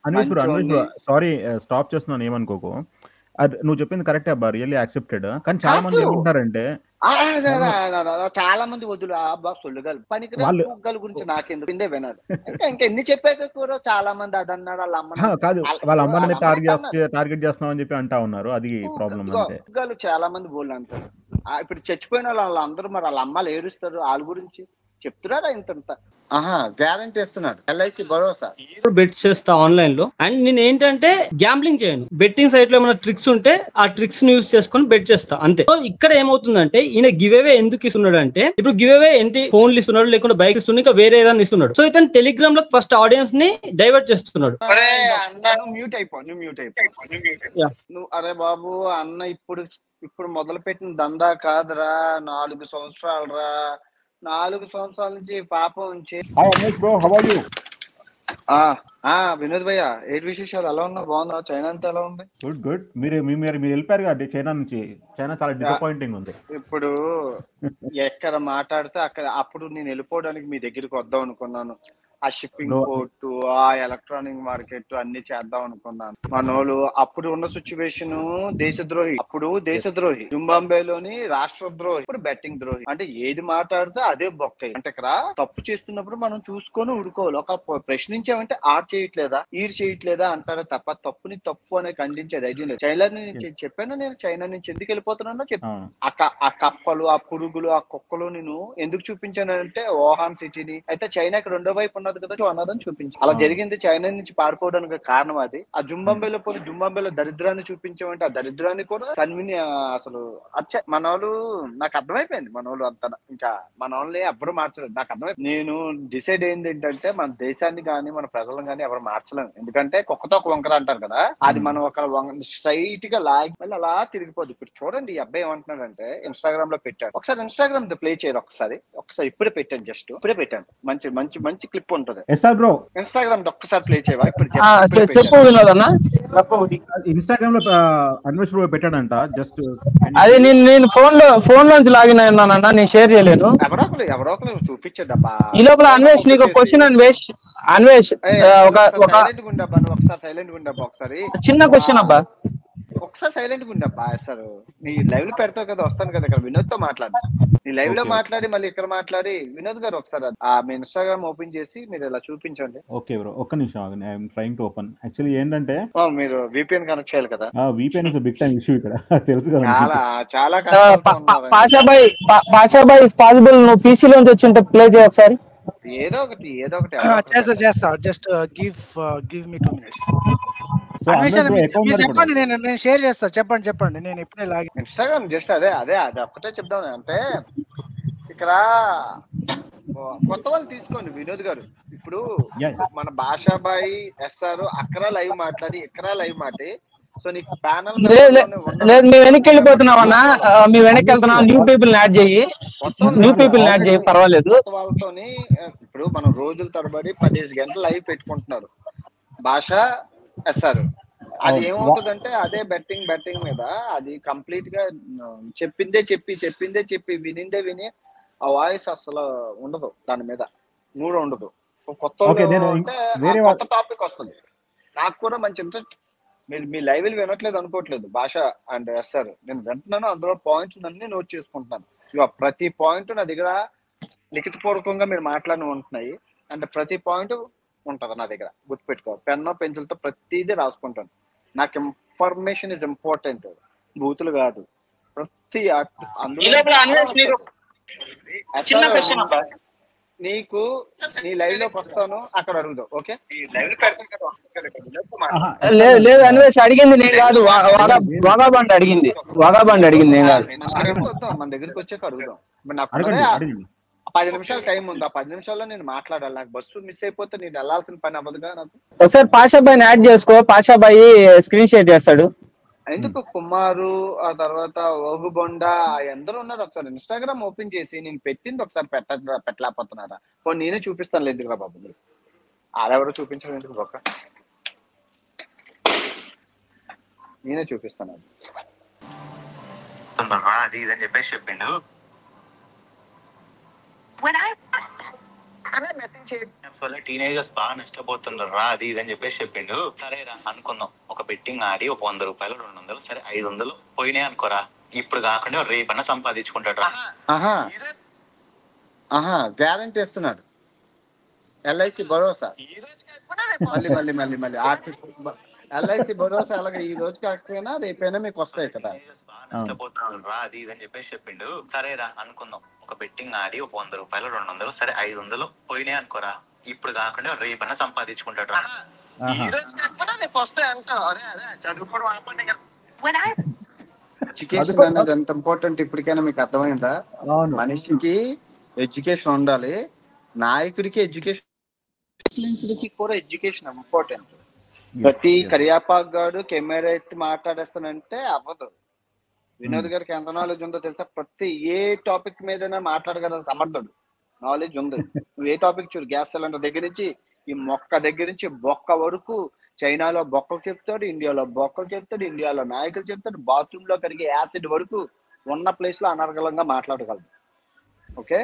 Anvesh మంచోడిని. Bro sorry stop చేస్తున్నాను ఏమనుకోకు. అది నువ్వు చెప్పింది కరెక్టే అబ్బా! Really accepted. కానీ చాలా మంది కాదు. ఏమంటారంటే చాలా చాలా మంది వద్దులు అబ్బా సొల్లుగాలు పనికిరాని వాళ్ళు పూగ్గాల గురించి నాకెందుకు ఇందే వినరు. ఇంకా ఎన్ని చెప్పాక కూడా చాలా మంది అదన్నారు వాళ్ళ అహా! అమ్మని కాదు. వాళ్ళ ఇప్పుడు వాళ్ళ అమ్మని అమ్మనే అన్నారు. టార్గెట్ చేస్తున్నావు అని చెప్పి అంటా ఉన్నారు. అది ప్రాబ్లమ్ ఇదిగో అంతే. పూగ్గాలు చాలా మంది బోళ్ళు అంటారు. ఇప్పుడు చచ్చిపోయిన వాళ్ళందరూ మరి వాళ్ళ అమ్మలు ఏడుస్తారు వాళ్ళ గురించి చెప్తున్నారా ఇంతంత. గ్యారంటీ ఇస్తున్నాడు ఎల్ఐసి భరోసా. బెట్ చేస్తా ఆన్లైన్ లో అండ్ నేను ఏంటంటే గ్యాంబ్లింగ్ చేయను. బెట్టింగ్ సైట్ లో ఏమైనా ట్రిక్స్ ఉంటే ఆ ట్రిక్స్ ని యూస్ చేసుకొని బెట్ చేస్తా అంతే. సో ఇక్కడ ఏమవుతుందంటే ఈయన గివ్ అవే ఎందుకు ఇస్తున్నాడు అంటే ఇప్పుడు గివ్ అవే ఏంటి ఫోన్లు ఇస్తున్నాడు లేకుంటే బైక్ ఇస్తున్నాడు ఇంకా వేరే ఏదైనా ఇస్తున్నాడు. సో ఇతను టెలిగ్రామ్ లో ఫస్ట్ ఆడియన్స్ ని డైవర్ట్ చేస్తున్నాడు. నువ్వు మ్యూట్ అయిపో నువ్వు అరే బాబు అన్న ఇప్పుడు మొదలు పెట్టిన దందా కాదురా 4 సంవత్సరాలు రా 4 సంవత్సరాల నుంచి పాపం hi Anvesh bro how are you? Vinod భయ్య ఏంటి విశేషాలు ఎలా ఉన్నా బాగున్నా? చైనా అంతా ఎలా ఉంది? గుడ్. మీరు వెళ్ళిపోయారు కదా చైనా నుంచి. చైనా చాలా డిసప్పాయింటింగ్ ఉంది. ఇప్పుడు ఎక్కడ మాట్లాడితే అప్పుడు నేను వెళ్ళిపోవడానికి మీ దగ్గరికి వద్దాం అనుకున్నాను. ఆ షిప్పింగ్ పోర్టు ఆ ఎలక్ట్రానిక్ మార్కెట్ అన్ని చేద్దాం అనుకున్నాను. మనోళ్ళు అప్పుడు ఉన్న సిచ్యువేషన్ దేశద్రోహి జింబాబ్వేలోని రాష్ట్రద్రోహి ఇప్పుడు బెట్టింగ్ ద్రోహి. అంటే ఏది మాట్లాడితే అదే బొక్క. అంటే ఇక్కడ తప్పు చేస్తున్నప్పుడు మనం చూసుకొని ఊరుకోవాలి. ఒక ప్రశ్నించామంటే చేయట్లేదా ఈడు చేయట్లేదా అంటారా తప్ప తప్పుని తప్పు అనే ఖండించేది ఐడియా లేదు. చైనా నుంచి చెప్పాను నేను చైనా నుంచి ఎందుకు వెళ్ళిపోతున్నానో చెప్పాను. ఆ కప్పలు ఆ పురుగులు ఆ కుక్కలు నేను ఎందుకు చూపించానంటే ఓహాన్ సిటీని అయితే చైనాకి రెండో వైపు ఉన్నది కదా అన్నదని చూపించాను. అలా జరిగింది. చైనా నుంచి పారిపోవడానికి కారణం అది. ఆ జుంబాంబేలో దరిద్రాన్ని చూపించామంటే ఆ దరిద్రాన్ని కూడా సన్మిని అసలు మన వాళ్ళు నాకు అర్థమైపోయింది. మన వాళ్ళు అంతా ఇంకా మన వాళ్ళని ఎవరు మార్చలేదు నాకు అర్థమైపోయింది. నేను డిసైడ్ అయింది ఏంటంటే మన దేశాన్ని కానీ మన ప్రజలను కానీ ఎవరు మార్చలేము. ఎందుకంటే కుక్కతో ఒక వంకర అంటారు కదా అది మనం ఒక స్ట్రైట్ గా లాగి మళ్ళీ అలా తిరిగిపోద్ది. ఇప్పుడు చూడండి ఈ అబ్బాయి ఏమంటున్నాడంటే ఇన్స్టాగ్రామ్ లో పెట్టాడు. ఒకసారి ఇన్స్టాగ్రామ్ ప్లే చేయరు. ఒకసారి ఇప్పుడే పెట్టాను. ఇప్పుడే పెట్టాను. మంచి మంచి మంచి క్లిప్ ఉంటుంది. బ్రో ఇన్స్టాగ్రామ్ ఒక్కసారి ప్లే చేయవా? ఇప్పుడు చెప్పు వినోద్ అన్న. ఇన్స్టాగ్రామ్ లో అన్వేష్ బ్రో పెట్టాడంట. జస్ట్ అది నేను ఫోన్ లోంచి లాగిన్ అయ్యానన్నా నేను షేర్ చేయలేను. ఎవరో ఒకరు చూపించడబ్బా. ఈ లోపల అన్వేష్ నీకు క్వశ్చన్ అన్వేష్ సైలెంట్ గుండబ్బా నువ్వు ఒకసారి సైలెంట్ గుండబ్బా ఒకసారి చిన్న క్వశ్చన్ అబ్బా ఒకసారి సైలెంట్ గుండబ్బా. సార్ నీ లైవ్ లో పెడతావు కదా వస్తాను కదా ఇక్కడ వినోద్ తో మాట్లాడు. నీ లైవ్ లో మాట్లాడి మళ్ళీ ఇక్కడ మాట్లాడి వినోద్ గారు ఒకసారి మీ ఇన్స్టాగ్రామ్ ఓపెన్ చేసి మీరు ఇలా చూపించండి. ఓకే బ్రో ఒక్క నిమిషం I'm trying to open. Actually ఏంటంటే మీరు VPN కనెక్ట్ చేయాలి కదా. VPN is big time issue ఇక్కడ తెలుసు కదా. చాలా పాషాబాయ్ పాసిబుల్ నువ్వు PC లోంచి వచ్చింటే ప్లే చేయ ఒకసారి. ఏదో ఒకటి చేస్తా జస్ట్ గివ్ మీ 2 minutes. చెప్పండి నేను షేర్ చేస్తా. చెప్పండి నేను ఇప్పుడే లాగిన్. ఇన్స్టాగ్రామ్ జస్ట్ అదే ఒక్కటే చెప్దాం అంటే ఇక్కడ కొత్త వాళ్ళు తీసుకోండి వినోద్ గారు. ఇప్పుడు మన భాషాబాయి SR అక్కడ లైవ్ మాట్లాడి ఇక్కడ లైవ్ మాట్లాడి సో నీకు ప్యానల్ లేదు మేము వెనక్కి వెళ్ళిపోతున్నామన్నా. మేము వెనక్కి వెళ్తున్నాం. న్యూ పీపుల్ యాడ్ చేయి పర్వాలేదు. వాళ్ళతోని ఇప్పుడు మనం రోజుల తరబడి 15 గంటలు లైవ్ పెట్టుకుంటున్నారు భాష SR. అది ఏమవుతుందంటే అదే బెట్టింగ్ మీద అది కంప్లీట్ గా చెప్పిందే చెప్పి విని ఆ వాయిస్ అసలు ఉండదు. దాని మీద మూడు ఉండదు. కొత్త టాపిక్ వస్తుంది. నాకు కూడా మంచి ఇంట్రెస్ట్. మీరు మీ లైవ్ వినట్లేదు అనుకోవట్లేదు భాష అండ్ SR నేను వింటున్నాను. అందులో పాయింట్స్ అన్ని నోట్ చేసుకుంటున్నాను. ప్రతి పాయింట్ నా దగ్గర లిఖితపూర్వకంగా మీరు మాట్లాడి ఉంటున్నాయి. అంటే ప్రతి పాయింట్ ఉంటది నా దగ్గర. గుర్తుపెట్టుకో పెన్నో పెన్సిల్తో ప్రతిదీ రాసుకుంటాను. నాకు ఇన్ఫర్మేషన్ ఇస్ ఇంపార్టెంట్. బూతులు కాదు. ప్రతి నీకు నీ లైవ్ లోకి వస్తాను అక్కడ అడుగుదాం. ఓకే లేదు అన్వేష్ అడిగింది నేను కాదు. వాగాబండి అడిగింది నేను కాదు. మన దగ్గరికి వచ్చాక అడుగుదాం. నాకు 10 నిమిషాలు టైం ఉంది. ఆ 10 నిమిషాల్లో నేను మాట్లాడాలి. నాకు బస్సు మిస్ అయిపోతే నేను వెళ్ళాల్సిన పని అవ్వదుగా నాకు. ఒకసారి పాషాబాయిని యాడ్ చేసుకో. పాషాబాయి స్క్రీన్ షేర్ చేస్తాడు. ఎందుకు కుమారు ఆ తర్వాత ఓగుబొండ అందరూ ఉన్నారు. ఒకసారి ఇన్స్టాగ్రామ్ ఓపెన్ చేసి నేను పెట్టింది ఒకసారి పెట్టలేకపోతున్నారా? నేనే చూపిస్తాను ఎందుకురా బాబు. మీరు ఆడెవరో చూపించడం ఎందుకు ఒక నేనే చూపిస్తాను. అది ఇదని చెప్పేసి చెప్పిండు. వల్ల టీనేజర్స్ బాగా నష్టపోతున్నారు రా, అది ఇది అని చెప్పేసి చెప్పిండు. సరేరా అనుకుందాం, ఒక బెట్టింగ్ ఆడి ఒక 100 రూపాయలు 200 సరే 500 పోయినాయి అనుకోరా, ఇప్పుడు కాకుండా రేపన్నా సంపాదించుకుంటాడు రా. ఆహా ఆహా గ్యారంటీ ఇస్తున్నాడు. ఎల్ఐసి భరోసా మళ్ళీ ఎల్ఐసి భరోసా అలాగే ఈ రోజు కాకపోయినా రేపైనా మీకు వస్తాయి కదా. టీనేజర్స్ బాగా నష్టపోతున్నారు రా, అది ఇది అని చెప్పేసి చెప్పిండు. సరేరా అనుకుందాం, ఒక బెట్టింగ్ ఆడి ఒక 100 రూపాయలు 200 సరే 500 పోయినాయి అనుకోరా, ఇప్పుడు కాకుండా రేపన్నా సంపాదించుకుంటాడు రా. ఈ రోజు కాకపోయినా రేపు వస్తాయి అంట. చదువుకోవడం ఆపండి. ఎడ్యుకేషన్ అనేది ఎంత ఇంపార్టెంట్ ఇప్పటికైనా మీకు అర్థమైందా? మనిషికి ఎడ్యుకేషన్ ఉండాలి, నాయకుడికి ఎడ్యుకేషన్, ఇన్ఫ్లుయెన్సర్కి కూడా ఎడ్యుకేషన్ ఇంపార్టెంట్. ప్రతి కరియాపాక్ గాడు కెమెరా ఎత్తి మాట్లాడేస్తానంటే అవ్వదు. వినోద్ గారికి ఎంత నాలెడ్జ్ ఉందో తెలుసా? ప్రతి ఏ టాపిక్ మీదైనా మాట్లాడగల సమర్థుడు, నాలెడ్జ్ ఉంది. నువ్వు ఏ టాపిక్ చూడు, గ్యాస్ సిలిండర్ దగ్గర నుంచి ఈ మొక్క దగ్గర నుంచి బొక్క వరకు, చైనాలో బొక్కలు చెప్తాడు, ఇండియాలో బొక్కలు చెప్తాడు, ఇండియాలో నాయకులు చెప్తాడు, బాత్రూమ్ లో కరిగే యాసిడ్ వరకు ఉన్న ప్లేస్ లో అనర్గళంగా మాట్లాడగలదు. ఓకే,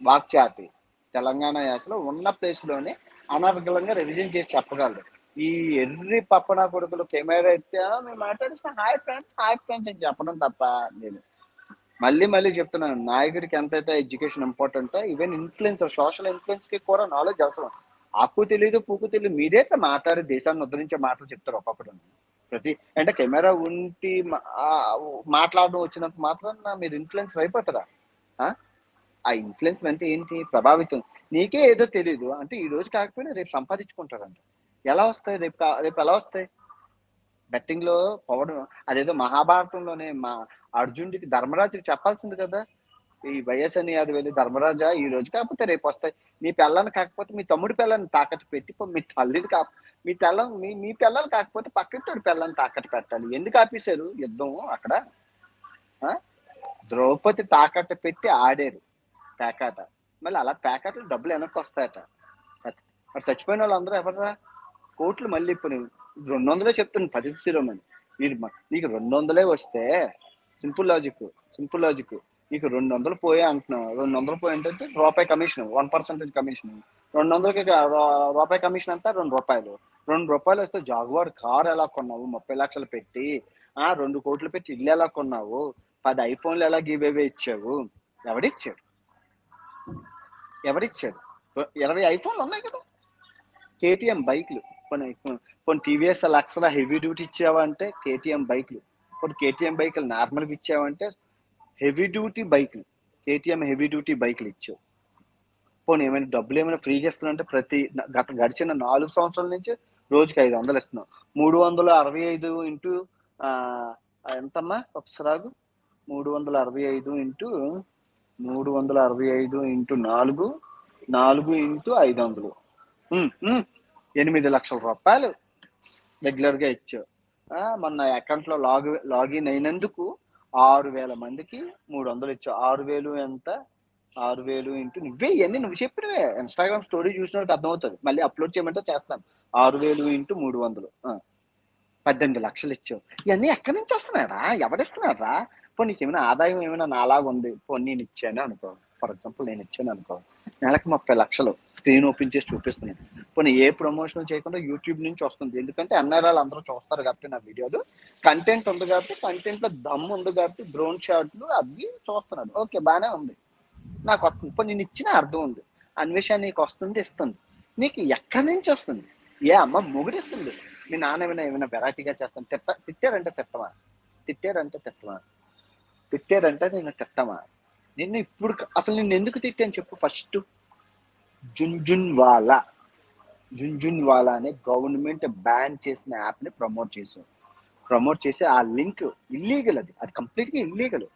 వాక్చాతి తెలంగాణ యాసలో ఉన్న ప్లేస్ లోనే అనర్గళంగా రివిజన్ చేసి చెప్పగలరు. ఈ ఎర్రి పప్పన కొడుకులు కెమెరా ఎత్తే మేము మాట్లాడిస్తే హాయ్ ఫ్రెండ్స్ అని చెప్పడం తప్ప. నేను మళ్ళీ చెప్తున్నాను, నాయకుడికి ఎంతైతే education important, even influencer, social influence కి కూడా నాలెడ్జ్ అవసరం. ఆకు తెలియదు పూకు తెలియదు, మీరే మాట్లాడి దేశాన్ని ఉద్ధరించే మాటలు చెప్తారు ఒక్కొక్కటి. ప్రతి అంటే కెమెరా ఉండి మాట్లాడడం వచ్చినంత మాత్రం మీరు ఇన్ఫ్లుయెన్సర్ అయిపోతారా? ఆ ఇన్ఫ్లుయెన్స్ అంటే ఏంటి? ప్రభావితం. నీకే ఏదో తెలియదు అంటే ఈ రోజు కాకపోయినా రేపు సంపాదించుకుంటారంట. ఎలా వస్తాయి? రేపు ఎలా వస్తాయి? బెట్టింగ్ లో పోవడం. అదేదో మహాభారతంలోనే మా అర్జునుడికి ధర్మరాజుకి చెప్పాల్సింది కదా, ఈ వైఎస్ అని అది వెళ్ళి ధర్మరాజా ఈ రోజు కాకపోతే రేపు వస్తాయి. మీ పిల్లని కాకపోతే మీ తమ్ముడి పిల్లని తాకట్టు పెట్టి, మీ తల్లిది మీ మీ పిల్లలు కాకపోతే పక్కింటి పిల్లని తాకట్టు పెట్టాలి. ఎందుకు ఆపేశారు యుద్ధం అక్కడ? ద్రౌపది తాకట్టు పెట్టి ఆడారు పేకాట. మళ్ళీ అలా పేకాటలు డబ్బులు వెనక్కి వస్తాయట. మరి చచ్చిపోయిన వాళ్ళు అందరూ ఎవరా? కోట్లు. మళ్ళీ ఇప్పుడు 200 చెప్తున్నాను 10 మీరు నీకు 200 వస్తే సింపుల్ లాజిక్ నీకు 200 పోయే అంటున్నావు. 200 పోయి అంటే రూపాయి కమిషన్, 1% కమిషన్. 200కి రూపాయి కమిషన్ అంతా 2 రూపాయలు. 2 రూపాయలు వస్తే జాగ్వార్ కార్ ఎలా కొన్నావు 30 లక్షలు పెట్టి? 2 కోట్లు పెట్టి ఇల్లు ఎలా కొన్నావు? 10 ఐఫోన్లు ఎలా గివ్ అవే ఇచ్చావు? ఎవడిచ్చాడు? 20 ఐఫోన్లు ఉన్నాయి కదా. కేటీఎం బైక్లు, కొన్ని టీవీఎస్ లక్షల హెవీ డ్యూటీ ఇచ్చావంటే కేటీఎం బైక్లు, కొన్ని కేటీఎం బైకులు నార్మల్గా ఇచ్చావంటే హెవీ డ్యూటీ బైక్లు, కేటీఎం హెవీ డ్యూటీ బైక్లు ఇచ్చావు. పోనీ ఏమైనా డబ్బులు ఏమైనా ఫ్రీగా ఇస్తున్నా అంటే గడిచిన 4 సంవత్సరాల నుంచి రోజుకి 500 ఇస్తున్నావు. 365 ఇంటూ ఎంతమ్మా ఒకసారి 365 ఇంటూ 4 ఇంటూ 500 8 లక్షల రూపాయలు రెగ్యులర్ గా ఇచ్చావు. మొన్న అకౌంట్ లో లాగిన్ అయినందుకు 6,000 మందికి 300 ఇచ్చావు. 6,000 ఎంత? 6,000 ఇంటూ నువ్వు చెప్పినవే. ఇన్స్టాగ్రామ్ స్టోరీ చూసినట్టు అర్థమవుతుంది. మళ్ళీ అప్లోడ్ చేయమంటే చేస్తాను. 6,000 ఇంటూ 300 18 లక్షలు ఇచ్చావు. ఇవన్నీ ఎక్కడి నుంచి వస్తున్నారా? ఎవరిస్తున్నారా? నీకు ఏమైనా ఆదాయం ఏమైనా నాలాగా ఉంది? నేను ఇచ్చాను అనుకో, ఫర్ ఎగ్జాంపుల్ నేను ఇచ్చాను అనుకో, నెలకు 30 లక్షలు స్క్రీన్ ఓపెన్ చేసి చూపిస్తున్నాను. ఏ ప్రమోషన్ చేయకుండా యూట్యూబ్ నుంచి వస్తుంది. ఎందుకంటే ఎన్ఆర్ఐలు అందరూ చూస్తారు కాబట్టి నా వీడియోలు, కంటెంట్ ఉంది కాబట్టి, కంటెంట్ లో దమ్ ఉంది కాబట్టి డ్రోన్ షాట్లు అవి చూస్తున్నాడు. ఓకే, బాగానే ఉంది. నాకు వస్తుంది. నేను ఇచ్చిన అర్థం ఉంది. అన్వేషణ నీకు వస్తుంది, ఇస్తుంది. నీకు ఎక్కడి నుంచి వస్తుంది? ఏ అమ్మ మొగుడిస్తుంది? మీ నాన్న ఏమైనా వెరైటీగా చేస్తాను. తిట్టారంటే నేను తిట్టమా? నిన్ను ఇప్పుడు అసలు నిన్ను ఎందుకు తిట్టాను చెప్పు. ఫస్ట్ జున్జున్వాలా అనే గవర్నమెంట్ బ్యాన్ చేసిన యాప్ ని ప్రమోట్ చేసి ఆ లింక్ ఇల్లీగల్. అది కంప్లీట్ గా ఇల్లీగల్.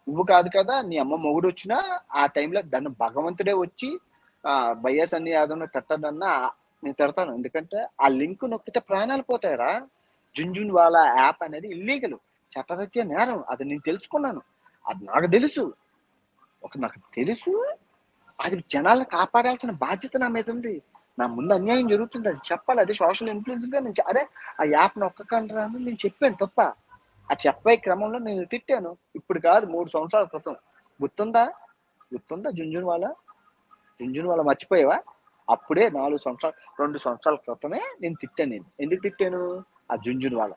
నువ్వు కాదు కదా, నీ అమ్మ మొగుడు వచ్చినా ఆ టైంలో దాన్ని భగవంతుడే వచ్చి వైఎస్ అని యాదవ్ తిట్టదన్నా నేను తిడతాను. ఎందుకంటే ఆ లింక్ నొక్కితే ప్రాణాలు పోతాయరా. జున్జున్వాలా యాప్ అనేది ఇల్లీగల్, చట్టరీత్యా నేరం. అది నేను తెలుసుకున్నాను. అది నాకు తెలుసు. అది జనాలను కాపాడాల్సిన బాధ్యత నా మీద ఉంది. నా ముందు అన్యాయం జరుగుతుంది, అది చెప్పాలి. అది సోషల్ ఇన్ఫ్లుయెన్స్ గా నేను అరే ఆ యాప్ నొక్కకండ్రా అని నేను చెప్పాను తప్ప. ఆ చెప్పే క్రమంలో నేను తిట్టాను. ఇప్పుడు కాదు, 3 సంవత్సరాల క్రితం. గుర్తుందా జున్జున్వాలా? జుంజునవాల మర్చిపోయావా? అప్పుడే 2 సంవత్సరాల క్రితమే నేను తిట్టాను. నేను ఎందుకు తిట్టాను? ఆ జుంజునవాల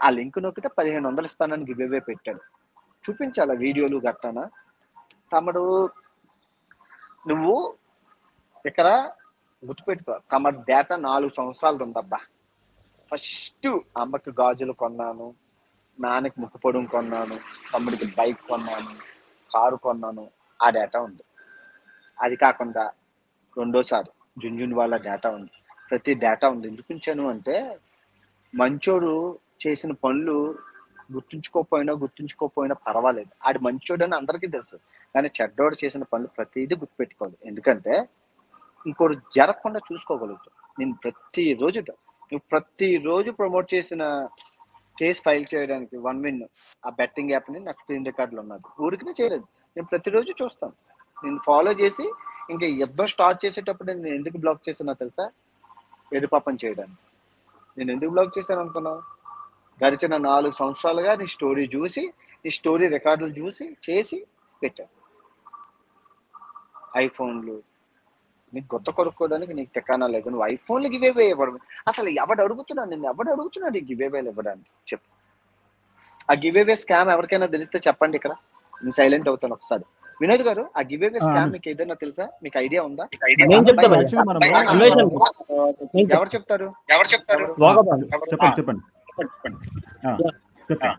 ఆ లింక్ నొక్కితే 1500 ఇస్తానని గివ్ అవే పెట్టాడు. చూపించాలా వీడియోలు గట్టానా? తమ్ముడు నువ్వు ఇక్కడ గుర్తుపెట్టుకో, తమ డేటా 4 సంవత్సరాలు ఉందబ్బా. ఫస్ట్ అమ్మకి గాజులు కొన్నాను, నాన్నకి ముక్కు పొడుము కొన్నాను, తమ్ముడికి బైక్ కొన్నాను, కారు కొన్నాను, ఆ డేటా ఉంది. అది కాకుండా రెండోసారి జుంజునవాల డేటా ఉంది. ప్రతి డేటా ఉంది. ఎందుకు ఉంచాను అంటే మంచోడు చేసిన పనులు గుర్తుంచుకోకపోయినా పర్వాలేదు, ఆడు మంచోడు అని అందరికీ తెలుసు. కానీ చెడ్డోడు చేసిన పనులు ప్రతిదీ గుర్తుపెట్టుకోవాలి. ఎందుకంటే ఇంకోటి జరగకుండా చూసుకోగలుగుతాం. నేను ప్రతిరోజు ప్రమోట్ చేసిన కేసు ఫైల్ చేయడానికి 1 win ఆ బెట్టింగ్ యాప్ని నా స్క్రీన్ రికార్డులో ఉన్నది. ఊరికినే చేయలేదు, నేను ప్రతిరోజు చూస్తాను. నేను ఫాలో చేసి ఇంకా యుద్ధం స్టార్ట్ చేసేటప్పుడు నేను ఎందుకు బ్లాక్ చేస్తున్నా తెలుసా? ఎరుపాపం చేయడానికి. నేను ఎందుకు బ్లాక్ చేశాను అనుకున్నావు? గడిచిన 4 సంవత్సరాలుగా నీ స్టోరీ చూసి, నీ స్టోరీ రికార్డులు చూసి చేసి పెట్టాను. ఐఫోన్లు నీకు కొత్త కొనుక్కోవడానికి నీకు తెకానా లేదు. నువ్వు ఐఫోన్లు గివ్ అవే ఇవ్వడం అసలు ఎవడు అడుగుతున్నాడు ఈ గివ్ అవేలు ఇవ్వడానికి? చెప్పు. ఆ గివ్ అవే స్కామ్ ఎవరికైనా తెలిస్తే చెప్పండి. ఇక్కడ నేను సైలెంట్ అవుతాను ఒకసారి. వినోద్ గారు, ఆ గివ్ అవే స్కామ్ మీకు ఏదైనా తెలుసా? మీకు ఐడియా ఉందా? ఎవరు చెప్తారు? చెప్పండి.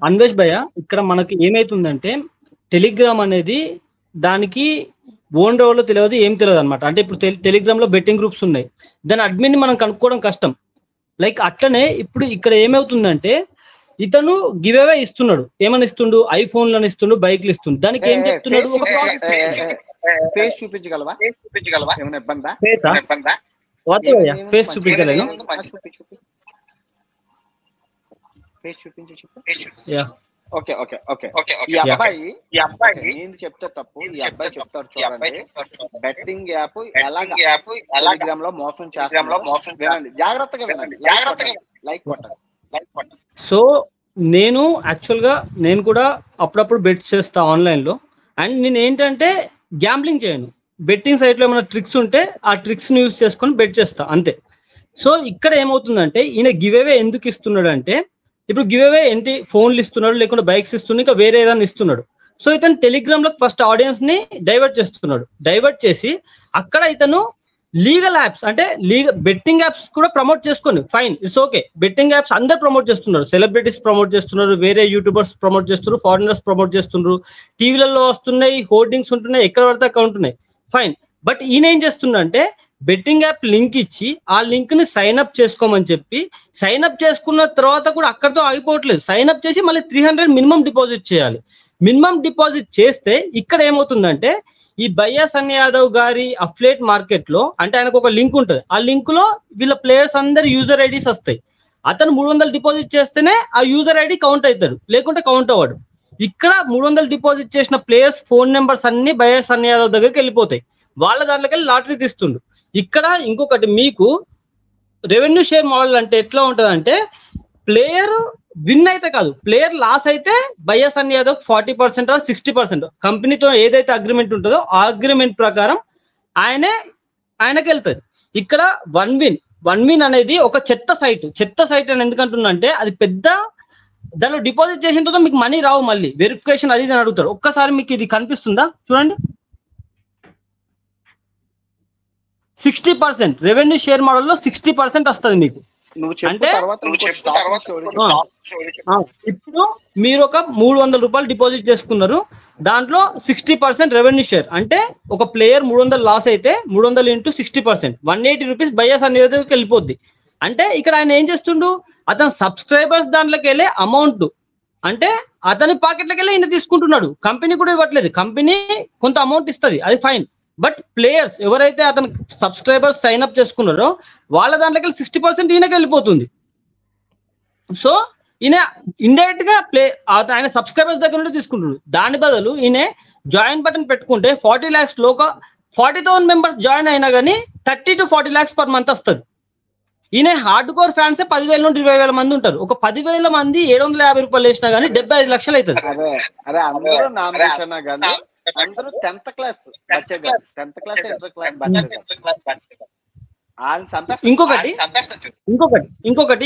అన్వేష్ భయ్య, ఇక్కడ మనకి ఏమైతుందంటే టెలిగ్రామ్ అనేది దానికి ఓన్ రోల్లో తెలియదు, ఏం తెలియదు అనమాట. అంటే ఇప్పుడు టెలిగ్రామ్ లో బెట్టింగ్ గ్రూప్స్ ఉన్నాయి, దాని అడ్మిన్ ని మనం కనుక్కోవడం కష్టం. లైక్ అట్లనే ఇప్పుడు ఇక్కడ ఏమవుతుందంటే ఇతను గివ్ అవే ఇస్తున్నాడు. ఏమని ఇస్తుండు? ఐఫోన్లను ఇస్తుండు, బైక్లు ఇస్తుండు. దానికి ఏం చెప్తున్నాడు? ఫేస్ చూపించగలవా? ఏమైనా ఇబ్బందా? ఫేస్ చూపించగలను. ఫేస్ చూపించి చెప్పు. Yeah, okay. ఈ అబ్బాయి నేను చెప్తే తప్పు, ఈ అబ్బాయి చెప్తాడు చూడండి. బెట్టింగ్ యాప్ టెలిగ్రామ్ లో మోసం చేస్తాం. వినండి, జాగ్రత్తగా వినండి, లైక్ కొట్టండి. సో నేను యాక్చువల్గా నేను కూడా అప్పుడప్పుడు బెట్ చేస్తా ఆన్లైన్ లో. అండ్ నేను ఏంటంటే గ్యాంబ్లింగ్ చేయను. బెట్టింగ్ సైట్ లో ఏమైనా ట్రిక్స్ ఉంటే ఆ ట్రిక్స్ ని యూజ్ చేసుకొని బెట్ చేస్తా, అంతే. సో ఇక్కడ ఏమవుతుందంటే ఈయన గివ్ అవే ఎందుకు ఇస్తున్నాడు అంటే, ఇప్పుడు గివ్ అవే ఏంటి? ఫోన్లు ఇస్తున్నాడు, లేకుంటే బైక్స్ ఇస్తున్నాడు, ఇంకా వేరే ఏదైనా ఇస్తున్నాడు. సో ఇతను టెలిగ్రామ్ లో ఫస్ట్ ఆడియన్స్ ని డైవర్ట్ చేస్తున్నాడు. డైవర్ట్ చేసి అక్కడ ఇతను లీగల్ యాప్స్ అంటే బెట్టింగ్ యాప్స్ కూడా ప్రమోట్ చేసుకొని, fine, it's okay. Betting apps అందరు ప్రమోట్ చేస్తున్నారు, సెలబ్రిటీస్ ప్రమోట్ చేస్తున్నారు, వేరే యూట్యూబర్స్ ప్రమోట్ చేస్తున్నారు, ఫారినర్స్ ప్రమోట్ చేస్తున్నారు, టీవీలలో వస్తున్నాయి, హోర్డింగ్స్ ఉంటున్నాయి, ఎక్కడ పడితే అక్కడ ఉంటున్నాయి, ఫైన్. బట్ ఈయన ఏం చేస్తున్నా అంటే బెట్టింగ్ యాప్ లింక్ ఇచ్చి ఆ లింక్ ని సైన్ అప్ చేసుకోమని చెప్పి, సైన్ అప్ చేసుకున్న తర్వాత కూడా అక్కడితో ఆగిపోవట్లేదు. సైన్ అప్ చేసి మళ్ళీ 300 మినిమం డిపాజిట్ చేయాలి. మినిమం డిపాజిట్ చేస్తే ఇక్కడ ఏమవుతుందంటే ఈ బయ్యా సన్నీ యాదవ్ గారి అఫ్లేట్ మార్కెట్ లో అంటే ఆయనకు ఒక లింక్ ఉంటుంది. ఆ లింక్ లో వీళ్ళ ప్లేయర్స్ అందరు యూజర్ ఐడీస్ వస్తాయి. అతను 300 డిపాజిట్ చేస్తేనే ఆ యూజర్ ఐడి కౌంట్ అవుతాడు, లేకుంటే కౌంట్ అవ్వడు. ఇక్కడ 300 డిపాజిట్ చేసిన ప్లేయర్స్ ఫోన్ నెంబర్స్ అన్ని బయ్యా సన్నీ యాదవ్ దగ్గరికి వెళ్ళిపోతాయి. వాళ్ళ దాంట్లోకి వెళ్ళి లాటరీ తీస్తుండు. ఇక్కడ ఇంకొకటి మీకు రెవెన్యూ షేర్ మోడల్ అంటే ఎట్లా ఉంటుంది అంటే, ప్లేయర్ విన్ అయితే కాదు, ప్లేయర్ లాస్ అయితే బయ్యా సన్నీ యాదవ్ 40% ఆర్ 60% కంపెనీతో ఏదైతే అగ్రిమెంట్ ఉంటుందో ఆ అగ్రిమెంట్ ప్రకారం ఆయనకి వెళ్తుంది. ఇక్కడ 1 win అనేది ఒక చెత్త సైట్ అని ఎందుకంటున్నా అంటే, అది పెద్ద దానిలో డిపాజిట్ చేసిన తర్వాత మీకు మనీ రావు, మళ్ళీ వెరిఫికేషన్ అది అని అడుగుతారు. ఒక్కసారి మీకు ఇది కనిపిస్తుందా? చూడండి, 60% రెవెన్యూ షేర్ మోడల్లో 60% వస్తుంది మీకు. అంటే ఇప్పుడు మీరు ఒక 300 రూపాయలు డిపాజిట్ చేసుకున్నారు, దాంట్లో 60% రెవెన్యూ షేర్. అంటే ఒక ప్లేయర్ 300 లాస్ అయితే 300 × 60% 180 రూపీస్ బయ్యా సన్నీ యాదవ్కి వెళ్ళిపోద్ది. అంటే ఇక్కడ ఆయన ఏం చేస్తుండు, అతను సబ్స్క్రైబర్స్ దాంట్లోకి వెళ్ళే అమౌంట్ అంటే అతని పాకెట్లోకి వెళ్ళి ఈయన తీసుకుంటున్నాడు. కంపెనీ కూడా ఇవ్వట్లేదు, కంపెనీ కొంత అమౌంట్ ఇస్తుంది, అది ఫైన్. బట్ ప్లేయర్స్ ఎవరైతే అతను సబ్స్క్రైబర్స్ సైన్ అప్ చేసుకున్నారో వాళ్ళ దాంట్లోకి 60% ఈయనకి వెళ్ళిపోతుంది. సో ఈయన ఇండైరెక్ట్ గా ఆయన సబ్స్క్రైబర్స్ దగ్గర నుండి తీసుకుంటున్నాడు. దాని బదులు ఈయన జాయిన్ బటన్ పెట్టుకుంటే 40 lakhs లో 40,000 మెంబర్స్ జాయిన్ అయినా కానీ 30 to 40 lakhs పర్ మంత్ వస్తుంది. ఈయన హార్డ్ కోర్ ఫ్యాన్స్ 10,000 నుండి 20,000 మంది ఉంటారు. ఒక 10,000 మంది 750 రూపాయలు వేసినా కానీ 75 లక్షలు అవుతుంది. అందరూ 10th క్లాస్ బచ్చే గారు, 10th క్లాస్ ఇంటర్ క్లాస్ బచ్చే గారు వాళ్ళని చంపేస్తారు.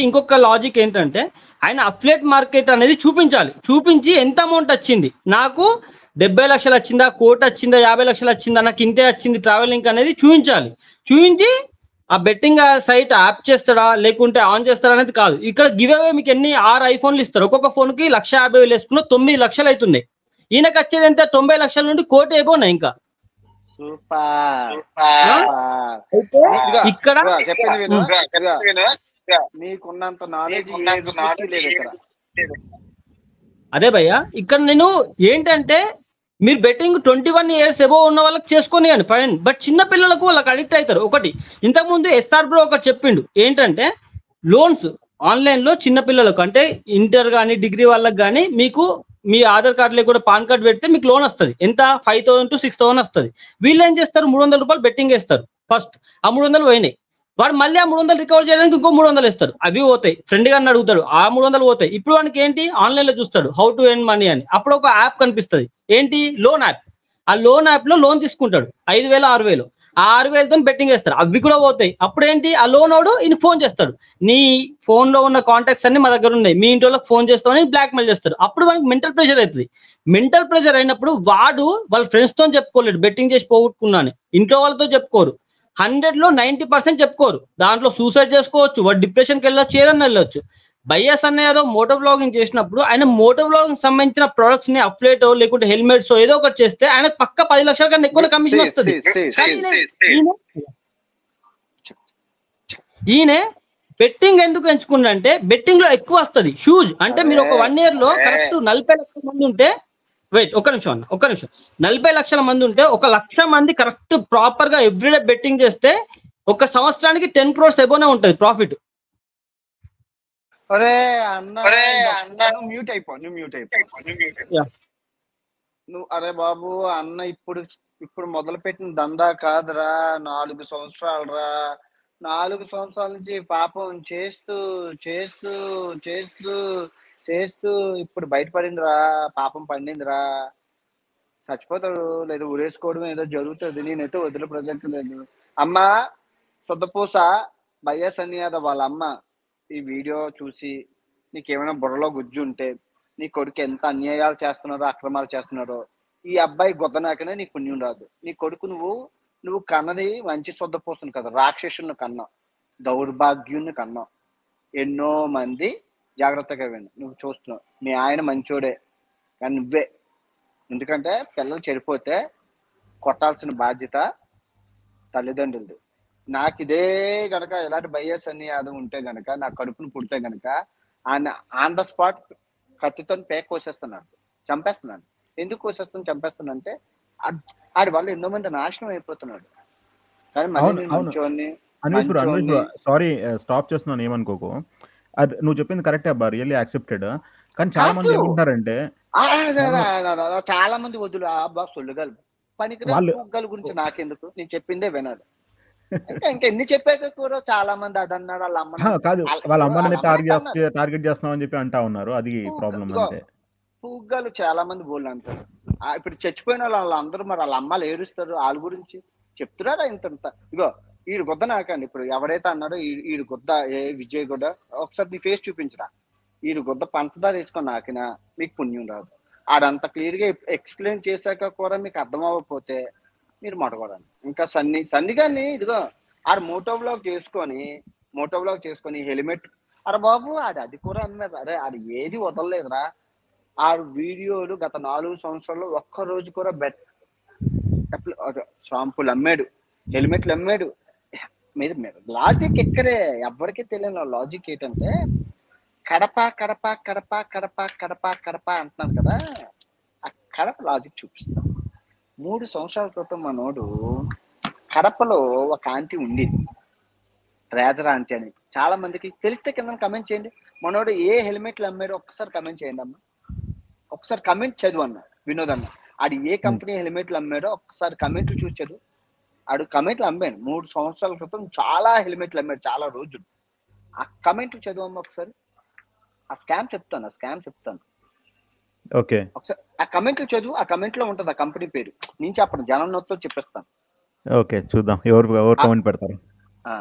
ఇంకొక లాజిక్ ఏంటంటే ఆయన అఫ్లేట్ మార్కెట్ అనేది చూపించి ఎంత అమౌంట్ వచ్చింది, నాకు 70 లక్షలు వచ్చిందా, 1 కోటి వచ్చిందా, 50 లక్షలు వచ్చిందా, నాకు ఇంతే వచ్చింది ట్రావెలింగ్ అనేది చూపించి ఆ బెట్టింగ్ సైట్ యాప్ చేస్తాడా లేకుంటే ఆన్ చేస్తాడా అనేది కాదు. ఇక్కడ గివ్ అవే మీకు 6 ఐఫోన్లు ఇస్తారు, ఒక్కొక్క ఫోన్ కి 1,50,000 వేసుకున్న 9 లక్షలు అవుతున్నాయి. ఈయనకు వచ్చేది ఎంత 90 లక్షల నుండి 1 కోటి అయిపోయినాయి. ఇంకా ఇక్కడ నీకున్నంత నాలెడ్జ్ లేదు ఇక్కడ. అదే భయ్య, ఇక్కడ నేను ఏంటంటే మీరు బెట్టింగ్ 21 years ఎబో ఉన్న వాళ్ళకి చేసుకొని అని ఫైన్, బట్ చిన్న పిల్లలకు వాళ్ళకి అడిక్ట్ అవుతారు. ఒకటి ఇంతకుముందు SR బ్రో ఒకటి చెప్పిండు ఏంటంటే లోన్స్ ఆన్లైన్ లో చిన్న పిల్లలకు అంటే ఇంటర్ కానీ డిగ్రీ వాళ్ళకి కానీ మీకు మీ ఆధార్ కార్డు లేకుండా పాన్ కార్డు పెడితే మీకు లోన్ వస్తుంది. ఎంత 5,000 to 6,000 వస్తుంది. వీళ్ళు ఏం చేస్తారు 300 రూపాయలు బెట్టింగ్ వేస్తారు. ఫస్ట్ ఆ 300 పోయినాయి, వాడు మళ్ళీ ఆ 300 రికవర్ చేయడానికి ఇంకో 300 ఇస్తారు, అవి పోతాయి. ఫ్రెండ్ గారిని అడుగుతాడు, ఆ 300 పోతాయి. ఇప్పుడు వానికి ఏంటి ఆన్లైన్ లో చూస్తాడు హౌ టు ఎర్న్ మనీ అని, అప్పుడు ఒక యాప్ కనిపిస్తుంది ఏంటి లోన్ యాప్. ఆ లోన్ యాప్ లో లోన్ తీసుకుంటాడు 5,000 6,000, ఆ 6,000తో బెట్టింగ్ వేస్తారు, అవి కూడా పోతాయి. అప్పుడు ఏంటి ఆ లోన్ వాడు ఈయన ఫోన్ చేస్తాడు, నీ ఫోన్ లో ఉన్న కాంటాక్ట్స్ అన్ని మా దగ్గర ఉన్నాయి, మీ ఇంటి వాళ్ళకి ఫోన్ చేస్తామని బ్లాక్ మెయిల్ చేస్తారు. అప్పుడు వానికి మెంటల్ ప్రెషర్ అవుతుంది. మెంటల్ ప్రెషర్ అయినప్పుడు వాడు వాళ్ళ ఫ్రెండ్స్ తో చెప్పుకోలేడు బెట్టింగ్ చేసి పోగొట్టుకున్నాను, ఇంట్లో వాళ్ళతో చెప్పుకోరు, 100లో 90% చెప్పుకోరు. దాంట్లో సూసైడ్ చేసుకోవచ్చు, వాడు డిప్రెషన్కి వెళ్ళొచ్చు, ఏదన్నా వెళ్ళొచ్చు. బయ్యస్ అనే ఏదో మోటో బ్లాగింగ్ చేసినప్పుడు ఆయన మోటో బ్లాగింగ్ సంబంధించిన ప్రొడక్ట్స్ ని అఫ్లేట్ లేకుంటే హెల్మెట్స్ ఏదో ఒకటి చేస్తే ఆయన పక్క 10 లక్షల కన్నా ఎక్కువ కమిషన్ వస్తుంది. ఈయన బెట్టింగ్ ఎందుకు ఎంచుకుంటే బెట్టింగ్ లో ఎక్కువ వస్తుంది హ్యూజ్. అంటే మీరు ఒక 1 year లో కరెక్ట్ 40 లక్షల మంది ఉంటే, వెయిట్ ఒక్క నిమిషం 40 లక్షల మంది ఉంటే 1,00,000 మంది కరెక్ట్ ప్రాపర్ గా ఎవ్రీడే బెట్టింగ్ చేస్తే ఒక సంవత్సరానికి 10 crores ఎబోనే ఉంటది ప్రాఫిట్. అరే అన్న మ్యూట్ అయిపో నువ్వు. అరే బాబు అన్న ఇప్పుడు మొదలు పెట్టిన దందా కాదురా, 4 సంవత్సరాలు రా. 4 సంవత్సరాల నుంచి పాపం చేస్తూ చేస్తూ చేస్తూ చేస్తూ ఇప్పుడు బయటపడిందిరా, పాపం పండిందిరా. చచ్చిపోతాడు లేదా ఊరేసుకోవడం ఏదో జరుగుతుంది. నేనైతే వదిలే ప్రజెక్ట్ లేదు. అమ్మ శుద్ధపూస బయ్యస్ అని వాళ్ళ అమ్మ ఈ వీడియో చూసి నీకేమైనా బుర్రలో గుజ్జు ఉంటే, నీ కొడుకు ఎంత అన్యాయాలు చేస్తున్నారో అక్రమాలు చేస్తున్నారో, ఈ అబ్బాయి గొద్దనాకనే నీకు పుణ్యం రాదు. నీ కొడుకు నువ్వు కన్నది మంచి శుద్ధపూసను కదా, రాక్షసుని కన్నావు, దౌర్భాగ్యుని కన్నావు. ఎన్నో మంది జాగ్రత్తగా విను, నువ్వు చూస్తున్నావు మీ ఆయన మంచోడే కానీ నువ్వే. ఎందుకంటే పిల్లలు చెడిపోతే కొట్టాల్సిన బాధ్యత తల్లిదండ్రులది. నాకు ఇదే గనక ఇలాంటి బయ్యస్ అని యాదవ్ ఉంటే గనక, నా కడుపును పుడితే గనక ఆయన ఆన్ ద స్పాట్ కత్తితో పేక కోసేస్తున్నాడు, చంపేస్తున్నాడు. ఎందుకు చంపేస్తున్నా అంటే ఆడి వల్ల ఎన్నో మంది నాశనం అయిపోతున్నాడు. కానీ మళ్ళీ సారీ స్టాప్ చేస్తున్నాను, ఏమనుకోకు. అది నువ్వు చెప్పింది కరెక్టే అబ్బా, రియల్లీ యాక్సెప్టెడ్. కానీ చాలా మంది ఏమంటారంటే చాలా మంది వదులు అబ్బా సొల్లుగలు పనికిరాలు గురించి నాకెందుకు, నేను చెప్పిందే వినాలి. ఇంకా ఎన్ని చెప్పాక కూడా చాలా మంది అదన్నారు, వాళ్ళ అమ్మ కాదు వాళ్ళ అమ్మని టార్గెట్ చేస్తున్నావు అని చెప్పి అంటా ఉన్నారు. అది ప్రాబ్లం. అంటే పూగ్గాలు చాలా మంది బోళ్ళు అంటారు. ఇప్పుడు చచ్చిపోయిన వాళ్ళందరూ మరి వాళ్ళ అమ్మాలు ఏడుస్తారు, వాళ్ళ గురించి చెప్తున్నారా ఇంతంత. ఇగో ఈడు గుద్ద నాకండి, ఇప్పుడు ఎవరైతే అన్నాడో ఈడు గుద్ద విజయ్ గుడ్డ, ఒకసారి నీ ఫేస్ చూపించరా, ఈడు గుద్ద పంచదార వేసుకొని నాకినా మీకు పుణ్యం రాదు. ఆడంత క్లియర్ గా ఎక్స్ప్లెయిన్ చేశాక కూడా మీకు అర్థం అవ్వకపోతే మీరు మొట్టకూడదు. ఇంకా సన్ని గారిని ఇదిగో ఆడ మోటో బ్లాగ్ చేసుకొని హెల్మెట్, అరే బాబు అది కూడా అమ్మారు. అరే అది ఏది వదలలేదురా. ఆ వీడియోలు గత 4 సంవత్సరాల్లో ఒక్క రోజు కూడా షాంపూలు అమ్మాడు, హెల్మెట్లు అమ్మాడు. మీరు లాజిక్ ఎక్కడే ఎవరికి తెలియని లాజిక్ ఏంటంటే కడప కడప కడప కడప కడప కడప అంటున్నాను కదా, ఆ కడప లాజిక్ చూపిస్తాను. 3 సంవత్సరాల క్రితం మనోడు కడపలో ఒక ఆంటీ ఉండేది, రేజర్ ఆంటీ అని. చాలా మందికి తెలిస్తే కింద కమెంట్ చేయండి. మనోడు ఏ హెల్మెట్లు అమ్మాడో ఒక్కసారి కమెంట్ చేయండి అమ్మా, ఒకసారి కమెంట్ చదువు అన్న వినోద్ అన్న. ఆడు ఏ కంపెనీ హెల్మెట్లు అమ్మాడో ఒక్కసారి కమెంట్లు చూసి చదువు. ఆడు కమెంట్లు అమ్మాడు 3 సంవత్సరాల క్రితం చాలా హెల్మెట్లు అమ్మాడు, చాలా రోజులు. ఆ కమెంట్లు చదువు అమ్మ ఒకసారి. ఆ స్కామ్ చెప్తాను ఓకే. ఒకసారి ఆ కమెంట్లు చదువు, ఆ కమెంట్ లో ఉంటది ఆ కంపెనీ పేరు. నేను చెప్పను, జనం నోటితో చెప్పేస్తాను. ఓకే. చూద్దాం ఎవరు కామెంట్ పెడతారు. ఆ,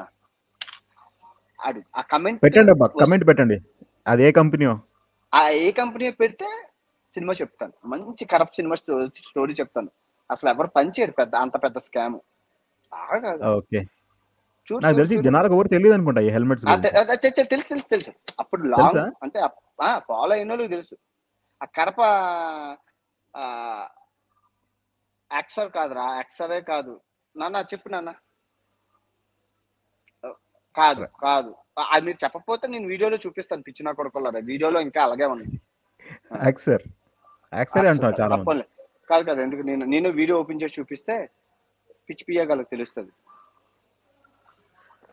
అడుగు ఆ కమెంట్ పెట్టండి అబ్బా, కమెంట్ పెట్టండి. అది ఏ కంపెనీయో. ఆ ఏ కంపెనీ పెడితే సినిమా చెప్తాను, మంచి కరప్ట్ సినిమా స్టోరీ చెప్తాను. అసలు ఎవరు పనిచేయడు, అంత పెద్ద స్కామ్. ఓకే. నాకు తెలిసి జనాలకు ఎవరు తెలియదు అనుకుంటా ఈ హెల్మెట్స్ తెలుసు తెలుసు తెలుసు. అప్పుడు లాంగ్ అంటే ఫాలో అయిన వాళ్ళకి తెలుసు. ఆ కడప యాక్సర్ కాదురా, యాక్సరే కాదు నాన్న, చెప్పు నాన్న. కాదు కాదు, అది మీరు చెప్పకపోతే నేను వీడియోలో చూపిస్తాను. పిచ్చిన కొడుకులారా, వీడియోలో ఇంకా అలాగే ఉంది. యాక్సర్ అంటున్నా చాలా మంది. కాదు కాదు, ఎందుకు నేను వీడియో ఓపెన్ చేసి చూపిస్తే పిచ్చి పియ్యగలకు తెలుస్తుంది.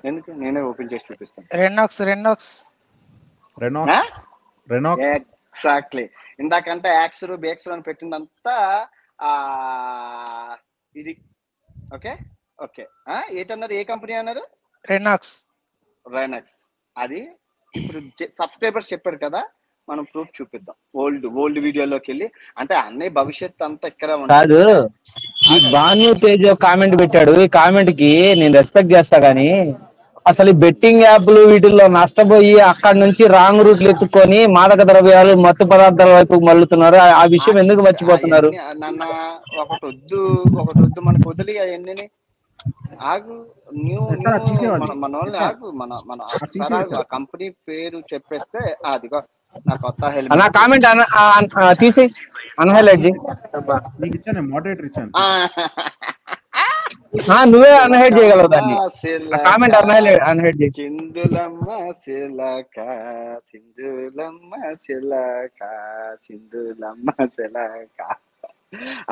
ఎందుకు నేనే ఓపెన్ చేసి చూపిస్తాను. రెనాక్స్ ఎగ్జాక్ట్లీ. ఇందాకంటే యాక్సర్ బేక్సర్ అని పెట్టిందంతా ఇది. ఓకే ఓకే, ఏంటన్నారు, ఏ కంపెనీ అన్నారు? రెనాక్స్. అది ఇప్పుడు సబ్స్క్రైబర్స్ చెప్పారు కదా, మనం ప్రూఫ్ చూపిద్దాం. ఓల్డ్ వీడియోలోకి వెళ్ళి, అంటే అన్నయ్య భవిష్యత్ అంతా ఇక్కడ కాదు. ఈ బాను తేజ్ కామెంట్ పెట్టాడు, ఈ కామెంట్ కి నేను రెస్పెక్ట్ చేస్తా గానీ, అసలు బెట్టింగ్ యాప్లు వీటిల్లో నష్టపోయి అక్కడ నుంచి రాంగ్ రూట్లు ఎత్తుకొని మాదక ద్రవ్యాలు మత్తు పదార్థాల వైపు మళ్ళుతున్నారు. ఆ విషయం ఎందుకు మర్చిపోతున్నారు? నాన్న ఒకటి వద్దు మనకు వదిలి అవన్నీ ఆగు. మన వాళ్ళని ఆగు, మన కంపెనీ పేరు చెప్పేస్తే అదిగో నా కొత్త హెల్మెట్. నా కామెంట్ తీసి అన్హైలైట్ చేయి. నువ్వే అన్హైడ్ చేయగలవు దాన్ని. కామెంట్ అన్హైడ్ చేయి. సింధులమ్మ శిలక, సింధులమ్మ శిలక, సింధులమ్మ శిలక.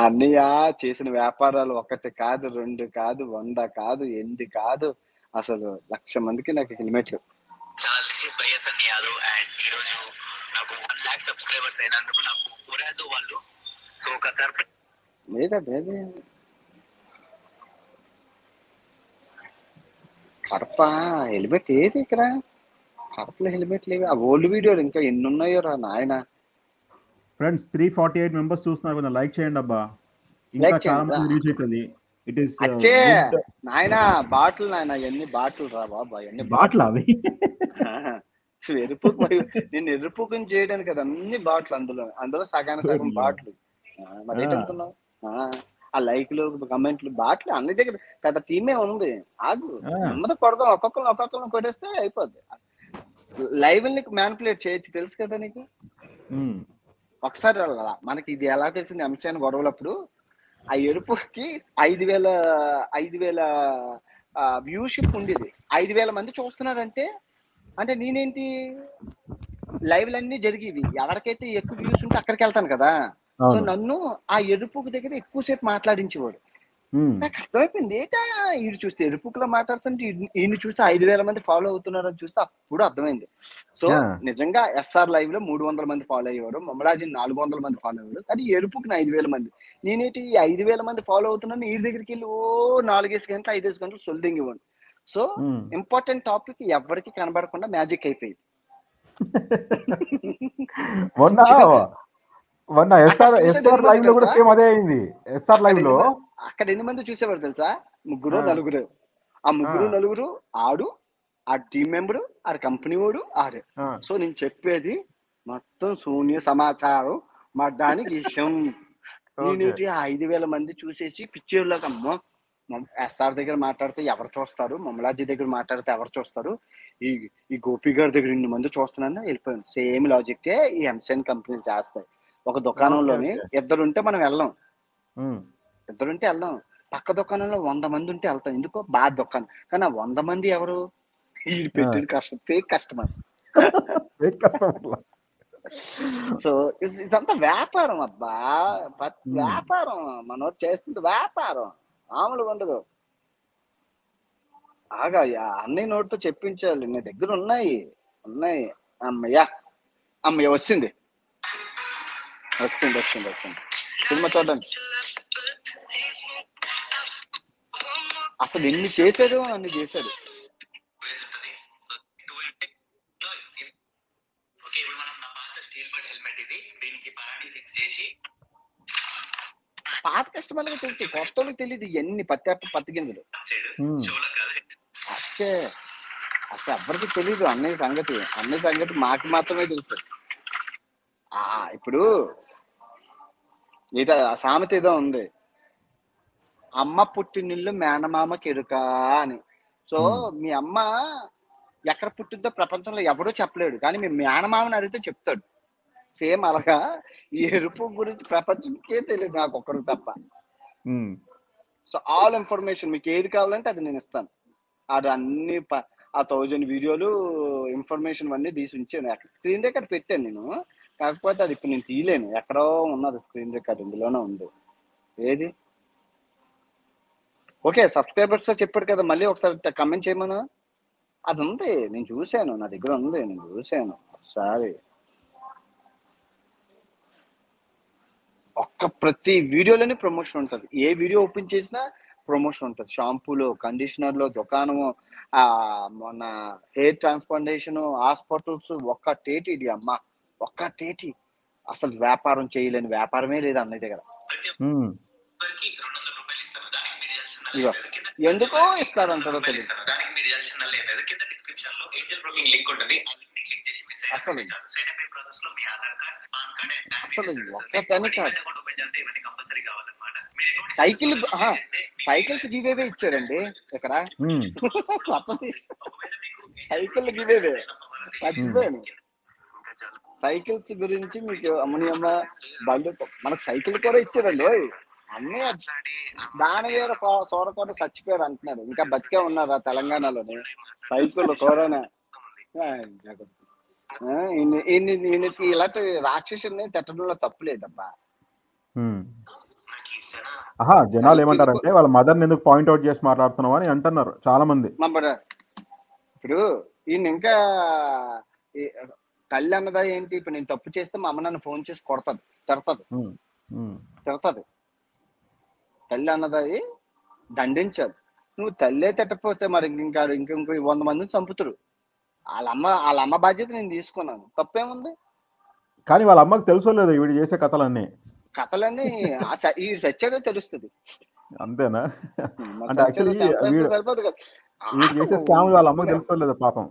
అన్నయ్య చేసిన వ్యాపారాలు 1 కాదు 2 కాదు 100 కాదు 8 కాదు, అసలు 1,00,000 మందికి నాకు హెల్మెట్లు. కడప హెల్మెట్ ఏది ఇక్కడ? కడపలో హెల్మెట్ లేవు. ఆ ఓల్డ్ వీడియోలు ఇంకా ఎన్ని ఉన్నాయో రా నాయన. ఫ్రెండ్స్ 348 మెంబర్స్ చూస్తున్నారు, కొంచెం లైక్ చేయండి అబ్బా, ఇంకా చాలా మంది రీచ్ అవుతుంది. ఇట్ ఇస్ నాయన బాటిల్, నాయన ఎన్ని బాటిల్ రా బాబా, ఎన్ని బాటిల్ అవి. నేను ఎరుపుకుని చేయడానికి కదా అన్ని బాటిల్, అందులో సగం బాటిల్. మరి ఏంటనుకున్నావు? ఆ లైక్లు కమెంట్లు బాటిల్ అన్ని దగ్గర పెద్ద టీమే ఉంది. ఆగు, నెమ్మది కొడదాం, ఒక్కొక్కరిని కొట్టేస్తే అయిపోద్ది. లైవ్ ని మ్యానిపులేట్ చేయొచ్చు, తెలుసు కదా నీకు. ఒకసారి మనకి ఇది ఎలా తెలిసింది, ఎంసీఎన్ గొడవలప్పుడు ఆ ఎరుపుకి 5,000 వ్యూషిప్ ఉండేది. 5,000 మంది చూస్తున్నారంటే అంటే నేనేంటి, లైవ్లన్నీ జరిగేవి, ఎవరికైతే ఎక్కువ వ్యూస్ ఉంటే అక్కడికి వెళ్తాను కదా. సో నన్ను ఆ ఎరుపుకు దగ్గర ఎక్కువసేపు మాట్లాడించేవాడు. నాకు అర్థమైపోయింది, ఏంటా ఈడు చూస్తే ఎరుపుకులో మాట్లాడుతుంటే ఈయన చూస్తే 5,000 మంది ఫాలో అవుతున్నారు అని చూస్తే అప్పుడు అర్థమైంది. సో నిజంగా ఎస్ఆర్ లైవ్ లో 300 మంది ఫాలో అయ్యేవాడు, మమ్మలాజీ 400 మంది ఫాలో అయ్యేవాడు, అది ఎరుపుకి 5,000 మంది. నేనేంటి 5,000 మంది ఫాలో అవుతున్నాను, ఈ దగ్గరికి వెళ్ళి 4 గంటలు 5 గంటలు సొల్దింగ్ ఇవ్వండి. సో ఇంపార్టెంట్ టాపిక్ ఎవరికి కనబడకుండా మ్యాజిక్ అయిపోయింది. అక్కడ ఎన్ని మంది చూసేవారు తెలుసా? 3 4. ఆ 3 4 ఆడు, ఆ టీం మెంబరు, ఆ కంపెనీ వాడు, ఆడే. సో నేను చెప్పేది మొత్తం శూన్య సమాచారం మడ్డానికి విషయం. నేనేంటి 5,000 మంది చూసేసి పిక్చర్లోకి, అమ్మో ఎస్ఆర్ దగ్గర మాట్లాడితే ఎవరు చూస్తారు, మమలాజీ దగ్గర మాట్లాడితే ఎవరు చూస్తారు, ఈ గోపి గారి దగ్గర 2 మంది చూస్తున్నాను వెళ్ళిపోయాను. సేమ్ లాజిక్కే ఈ ఎంసీఎన్ కంపెనీలు చేస్తాయి. ఒక దుకాణంలోని 2 ఉంటే మనం వెళ్ళాం, 2 ఉంటే వెళ్దాం. పక్క దుకాణంలో 100 మంది ఉంటే వెళ్తాం, ఎందుకో బాగా దుకాణం. కానీ ఆ 100 మంది ఎవరు? ఈ పెట్టిన కష్టం, ఫేక్ కస్టమర్. సో ఇదంతా వ్యాపారం అబ్బా, వ్యాపారం. మనోడు చేస్తుంది వ్యాపారం, మామూలుగా ఉండదు. ఆగా అన్నయ్య నోటితో చెప్పించాలి, నీ దగ్గర ఉన్నాయి. అమ్మయ్య వచ్చింది. సినిమా చూడండి. అసలు ఎన్ని చేశాడు, అన్ని చేశాడు. స్టీల్ బట్ హెల్మెట్ ఇది, దీనికి పరాణి ఫిక్స్ చేసి. పాత కస్టమర్లకు తెలుసు, కొత్త వాళ్ళకి తెలియదు ఎన్ని పత్తి గింజలు. అచ్చే అసలు ఎవరికి తెలీదు అన్నయ్య సంగతి మాకు మాత్రమే తెలుసు. ఇప్పుడు ఏదో సామెత ఏదో ఉంది, అమ్మ పుట్టినిల్లు మేనమామకి ఎరుక అని. సో మీ అమ్మ ఎక్కడ పుట్టిందో ప్రపంచంలో ఎవడో చెప్పలేడు, కానీ మీ మేనమామని అడిగితే చెప్తాడు. సేమ్ అలాగా ఈ ఎరుపు గురించి ప్రపంచంకే తెలియదు నాకు ఒక్కరు తప్ప. సో ఆల్ ఇన్ఫర్మేషన్ మీకు ఏది కావాలంటే అది నేను ఇస్తాను. అది అన్ని 1000 వీడియోలు ఇన్ఫర్మేషన్ అన్నీ తీసి ఉంచాను. అక్కడ స్క్రీన్ రికార్డ్ పెట్టాను నేను, కాకపోతే అది ఇప్పుడు నేను తీయలేను, ఎక్కడో ఉన్నది స్క్రీన్ రికార్డ్, ఇందులోనే ఉంది. ఏది ఓకే సబ్స్క్రైబర్స్ చెప్పాడు కదా, మళ్ళీ ఒకసారి కమెంట్ చేయమను. అది ఉంది, నేను చూశాను, నా దగ్గర ఉంది, నేను చూశాను ఒకసారి. ప్రతి వీడియోలోనే ప్రమోషన్ ఉంటుంది, ఏ వీడియో ఓపెన్ చేసినా ప్రమోషన్ ఉంటుంది. షాంపూలో, కండిషనర్లో, దుకాణము, మన హెయిర్ ట్రాన్స్ప్లాంటేషన్, హాస్పిటల్స్, ఒక్కటేటి ఇది అమ్మ, ఒక్కటేటి. అసలు వ్యాపారం చేయలేని వ్యాపారమే లేదు అన్నయ్య దగ్గర. ఇగో ఎందుకో ఇస్తారంటారో తెలియదు. అసలు ఒక్కటని కాదు, సైకిల్స్ గివేవే ఇచ్చారండి ఇక్కడ. సైకిల్ గివేవే మర్చిపోయాను. సైకిల్స్ గురించి మీకు అమ్మనియమ్మ బండి మనకు సైకిల్ కూడా ఇచ్చారండి. అన్నీ దాని మీద సోరకోట చచ్చిపోయారు అంటున్నారు, ఇంకా బతికే ఉన్నారా తెలంగాణలోని సైకిల్ కరోనా. ఇలాంటి రాక్షసుని తిట్టడంలో తప్పులేదబ్బా. జనాలు ఏమంటారంటే వాళ్ళ మదర్ ఎందుకు పాయింట్అవుట్ చేసి మాట్లాడుతున్నావు అని అంటున్నారు చాలా మంది. ఇప్పుడు ఈయన ఇంకా తల్లి అన్నదా ఏంటి, ఇప్పుడు నేను తప్పు చేస్తే మా అమ్మ నన్ను ఫోన్ చేసి కొడతాది, తిడతాది. తల్లి అన్నది దండించాలి. నువ్వు తల్లే తిట్టకపోతే మరి ఇంకో 100 మందిని చంపుతారు. వాళ్ళ అమ్మ బాధ్యత నేను తీసుకున్నాను, తప్పేముంది. కానీ వాళ్ళ అమ్మకి తెలుసోలేదు వీడు చేసే కథలన్నీ ఈ సచ్చాడో తెలుస్తుంది. అంతేనా? సరిపోదు కదా, వాళ్ళ అమ్మకి తెలుసోలేదు పాపం.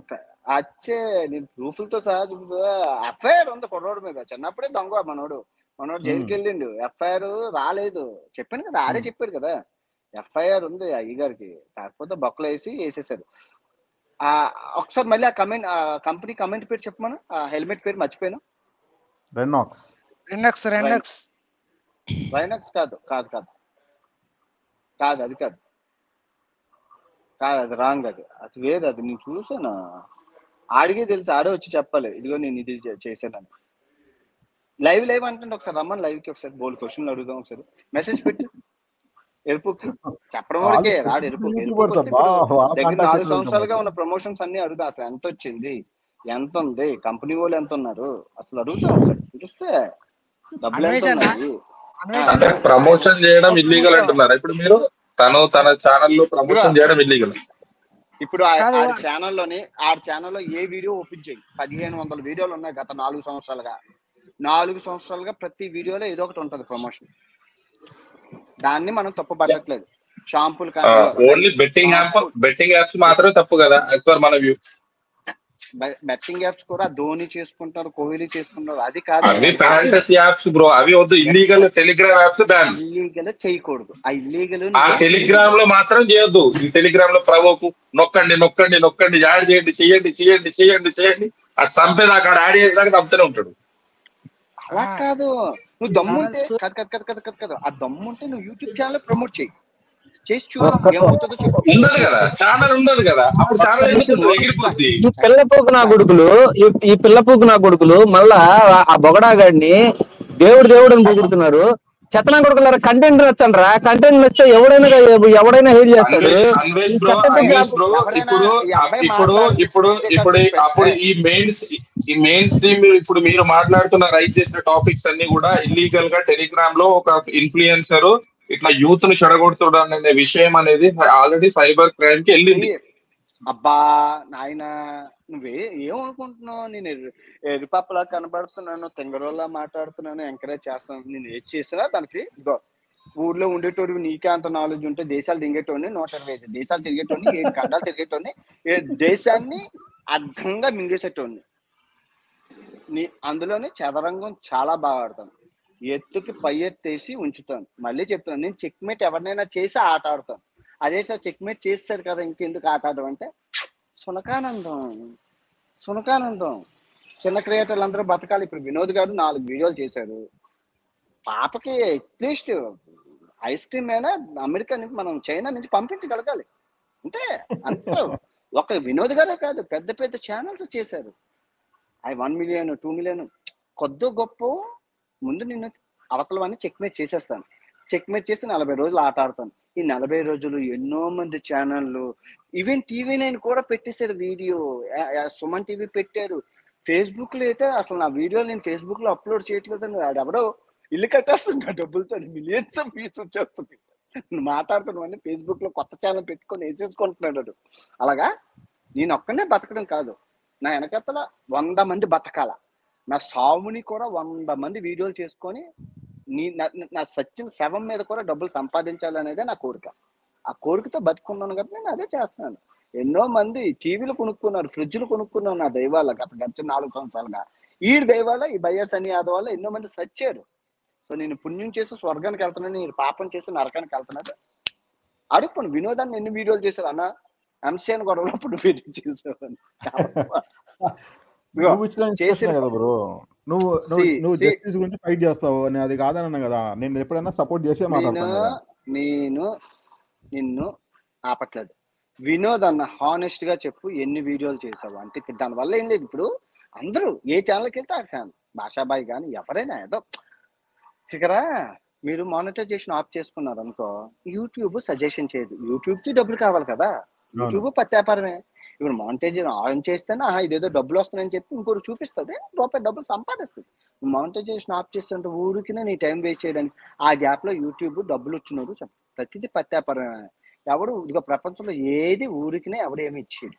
అచ్చే నేను ప్రూఫ్లతో సహా ఎఫ్ఐఆర్ ఉంది కుర్రోడు మీద. చిన్నప్పుడే దొంగ మనోడు జైలుకి వెళ్ళిండు, ఎఫ్ఐఆర్ రాలేదు. చెప్పాను కదా, ఆడే చెప్పాడు కదా ఎఫ్ఐఆర్ ఉంది అయ్యగారికి, కాకపోతే బొక్కలు వేసేసారు. ఒకసారి మళ్ళీ ఆ కంపెనీ కమెంట్ పేరు చెప్పమను, హెల్మెట్ పేరు మర్చిపోయాను. రైనాక్స్ కాదు అది కాదు, అది రాంగ్, అది వేరు, అది నేను చూసాను. ఆడిగే తెలుసు, ఆడే వచ్చి చెప్పాలి ఇదిగో నేను ఇది చేశానని. లైవ్ అంటే ఒకసారి రమ్మని లైవ్కి, ఒకసారి బోల్డ్ క్వశ్చన్లు అడుగుదాం. ఒకసారి మెసేజ్ పెట్టి ఎరుపుకి చెప్పడం వరకే రాడు. ఎరుపు దగ్గర 4 సంవత్సరాలుగా ఉన్న ప్రమోషన్స్ అన్ని అడుగుదా, అసలు ఎంత వచ్చింది, ఎంత ఉంది, కంపెనీ వాళ్ళు ఎంత ఉన్నారు, అసలు అడుగుతాం. ఒకసారి చూస్తే డబ్బులు ఎంత ఉన్నాయి. అంటే ప్రమోషన్ చేయడం ఇల్లీగల్ అంటున్నారా ఇప్పుడు మీరు? తన ఛానల్లో ప్రమోషన్ చేయడం ఇల్లీగల్. ఇప్పుడు ఆ ఛానల్లో ఏ వీడియో ఓపెన్ చేయి, 1500 వీడియోలు ఉన్నాయి గత 4 సంవత్సరాలుగా ప్రతి వీడియోలో ఏదో ఒకటి ఉంటది ప్రమోషన్. దాన్ని మనం తప్పు పడట్లేదు. షాంపూలు ఓన్లీ బెట్టింగ్ యాప్స్ మాత్రమే తప్పు కదా మన వ్యూ. బెట్టింగ్ యాప్స్ కూడా ధోని చేసుకుంటారు, కోహ్లీ చేసుకుంటారు, అది కాదు. అవి ఫ్యాంటసీ యాప్స్ బ్రో, అవి వద్దు. Illegal Telegram apps ban. Illegal చేయకూడదు. ఆ ఇల్లీగల్ టెలిగ్రామ్ లో మాత్రం చేయొద్దు. టెలిగ్రామ్ లో ప్రవోకు నొక్కండి యాడ్ చేయండి అది చంపేదాకా యాడ్ చేసేదాకా చంపుతూనే ఉంటాడు. అలా కాదు, నువ్వు దమ్ముంటే కదా, ఆ దమ్ముంటే నువ్వు యూట్యూబ్ ఛానల్ ప్రమోట్ చేయి, చేసి చూడు ఏమవుతుందో చెప్పు. ఉండదు కదా ఛానల్, ఉండదు కదా అప్పుడు ఛానల్ ఎగిరిపోద్ది. ఈ పిల్లపోకు నా కొడుకులు మళ్ళా ఆ బొగడాగాడిని దేవుడు అని పొగుడుతున్నారు. చెత్తనా కొడుకులారా, కంటెంట్ నచ్చండి, కంటెంట్ నచ్చితే ఎవడైనా హెయిర్ చేస్తాడు. ఇప్పుడు ఈ మెయిన్ స్ట్రీమ్ ఇప్పుడు మీరు మాట్లాడుతున్న రైజ్ చేసిన టాపిక్స్ అన్ని కూడా ఇల్లీగల్ గా టెలిగ్రామ్ లో ఒక ఇన్ఫ్లుయెన్సర్ ఇట్లా యూత్ ని చెడగొడుతున్నాడు అనే విషయం అనేది ఆల్రెడీ సైబర్ క్రైమ్ కి వెళ్ళింది. అబ్బా నాయన నువ్వే ఏమనుకుంటున్నావు? నేను ఎరిపప్పలా కనబడుతున్నాను, తెంగరోళ్ళ మాట్లాడుతున్నాను, ఎంకరేజ్ చేస్తున్నాను. నేను ఏది చేసినా దానికి ఊర్లో ఉండేటోడు నీకే అంత నాలెడ్జ్ ఉంటే దేశాలు తిరిగేటోడిని 125 దేశాలు తిరిగేటోడిని 7 ఖండాలు తిరిగేటోడిని దేశాన్ని అర్థంగా మింగేసేటోడిని. అందులోనే చదరంగం చాలా బాగా ఆడతాను. ఎత్తుకి పై ఎత్తేసి ఉంచుతాను. మళ్ళీ చెప్తాను, నేను చెక్మేట్ ఎవరినైనా చేసి ఆట ఆడతాను. అదే సార్ చెక్మేట్ చేస్తారు కదా ఇంకెందుకు ఆట ఆడడం అంటే సునకానందం. చిన్న క్రియేటర్లు అందరూ బతకాలి. ఇప్పుడు వినోద్ గారు 4 వీడియోలు చేశారు. పాపకి అట్లీస్ట్ ఐస్ క్రీమ్ అయినా అమెరికా నుంచి మనం చైనా నుంచి పంపించగలగాలి. అంటే అందరూ ఒక వినోద్ గారే కాదు, పెద్ద పెద్ద ఛానల్స్ చేశారు. అవి 1 మిలియన్ 2 మిలియన్ కొద్ది గొప్ప ముందు నిన్ను అవతలవన్నీ చెక్మేట్ చేసేస్తాను. చెక్మేట్ చేసి 40 రోజులు ఆట ఆడతాను. ఈ 40 రోజులు ఎన్నో మంది ఛానళ్ళు, ఈవెన్ TV9 కూడా పెట్టేశారు వీడియో, సుమన్ టీవీ పెట్టారు. ఫేస్బుక్ లో అయితే అసలు నా వీడియోలు నేను ఫేస్బుక్ లో అప్లోడ్ చేయట్లేదని ఎవడో ఇల్లు కట్టేస్తుంటా డబ్బులతో, మిలియన్స్ ఆఫ్ వ్యూస్ వచ్చేస్తుంది. మాట్లాడుతున్నాను ఫేస్బుక్ లో కొత్త ఛానల్ పెట్టుకొని వేసేసుకుంటున్నాడు. అలాగా నేను ఒక్కనే బతకడం కాదు, నా వెనకత్తల 100 మంది బతకాల. నా సావుని కూడా 100 మంది వీడియోలు చేసుకొని నా సచిన శవం మీద కూడా డబ్బులు సంపాదించాలనేదే నా కోరిక. ఆ కోరికతో బతుకున్నాను కాబట్టి నేను అదే చేస్తున్నాను. ఎన్నో మంది టీవీలు కొనుక్కున్నారు, ఫ్రిడ్జ్లు కొనుక్కున్నారు నా దైవాల గడిచిన 4 సంవత్సరాలుగా. ఈ దైవాల ఈ బైఎస్ అని యాదవ్ వల్ల ఎన్నో మంది సచ్చారు. సో నేను పుణ్యం చేసి స్వర్గానికి వెళ్తున్నాను, నేను పాపం చేసి నరకానికి వెళ్తున్నాను. అడుగుపోను వినోదాన్ని ఎన్ని వీడియోలు చేశారు అన్న, ఎంసీఎన్ గొడవలప్పుడు వీడియో చేసావని. నువ్వు జస్టిస్ గురించి ఫైట్ చేస్తావు, అది కాదన్నా కదా. నేను ఎప్పుడైనా సపోర్ట్ చేసే మాట్లాడతాను. నేను నిన్ను ఆపట్లేదు. వినోద్ అన్న హానెస్ట్ గా చెప్పు, ఎన్ని వీడియోలు చేసావు అంతే. దానివల్ల ఏం లేదు. ఇప్పుడు అందరూ ఏ ఛానల్కి వెళ్తే ఆ ఛానల్, భాషాబాయి కానీ ఎవరైనా ఏదో ఇక్కడ మీరు మానిటైజేషన్ ఆఫ్ చేసుకున్నారు అనుకో, యూట్యూబ్ సజెషన్ చేయదు. యూట్యూబ్ కి డబ్బులు కావాలి కదా, యూట్యూబ్ పత్యాపారమే. ఇప్పుడు మానిటైజేషన్ ఆన్ చేస్తేనే ఇదేదో డబ్బులు వస్తున్నాయని చెప్పి ఇంకోటి చూపిస్తుంది, రూపాయి డబ్బులు సంపాదిస్తుంది. మానిటైజేషన్ ఆఫ్ చేస్తుంటే ఊరికినే నీ టైం వేస్ట్ చేయడానికి. ఆ గ్యాప్ లో యూట్యూబ్ డబ్బులు వచ్చినోడు ప్రతిదీ పత్యాపారమే. ఎవడు ఇదిగో ప్రపంచంలో ఏది ఊరికినే ఎవడు ఏమి ఇచ్చేది.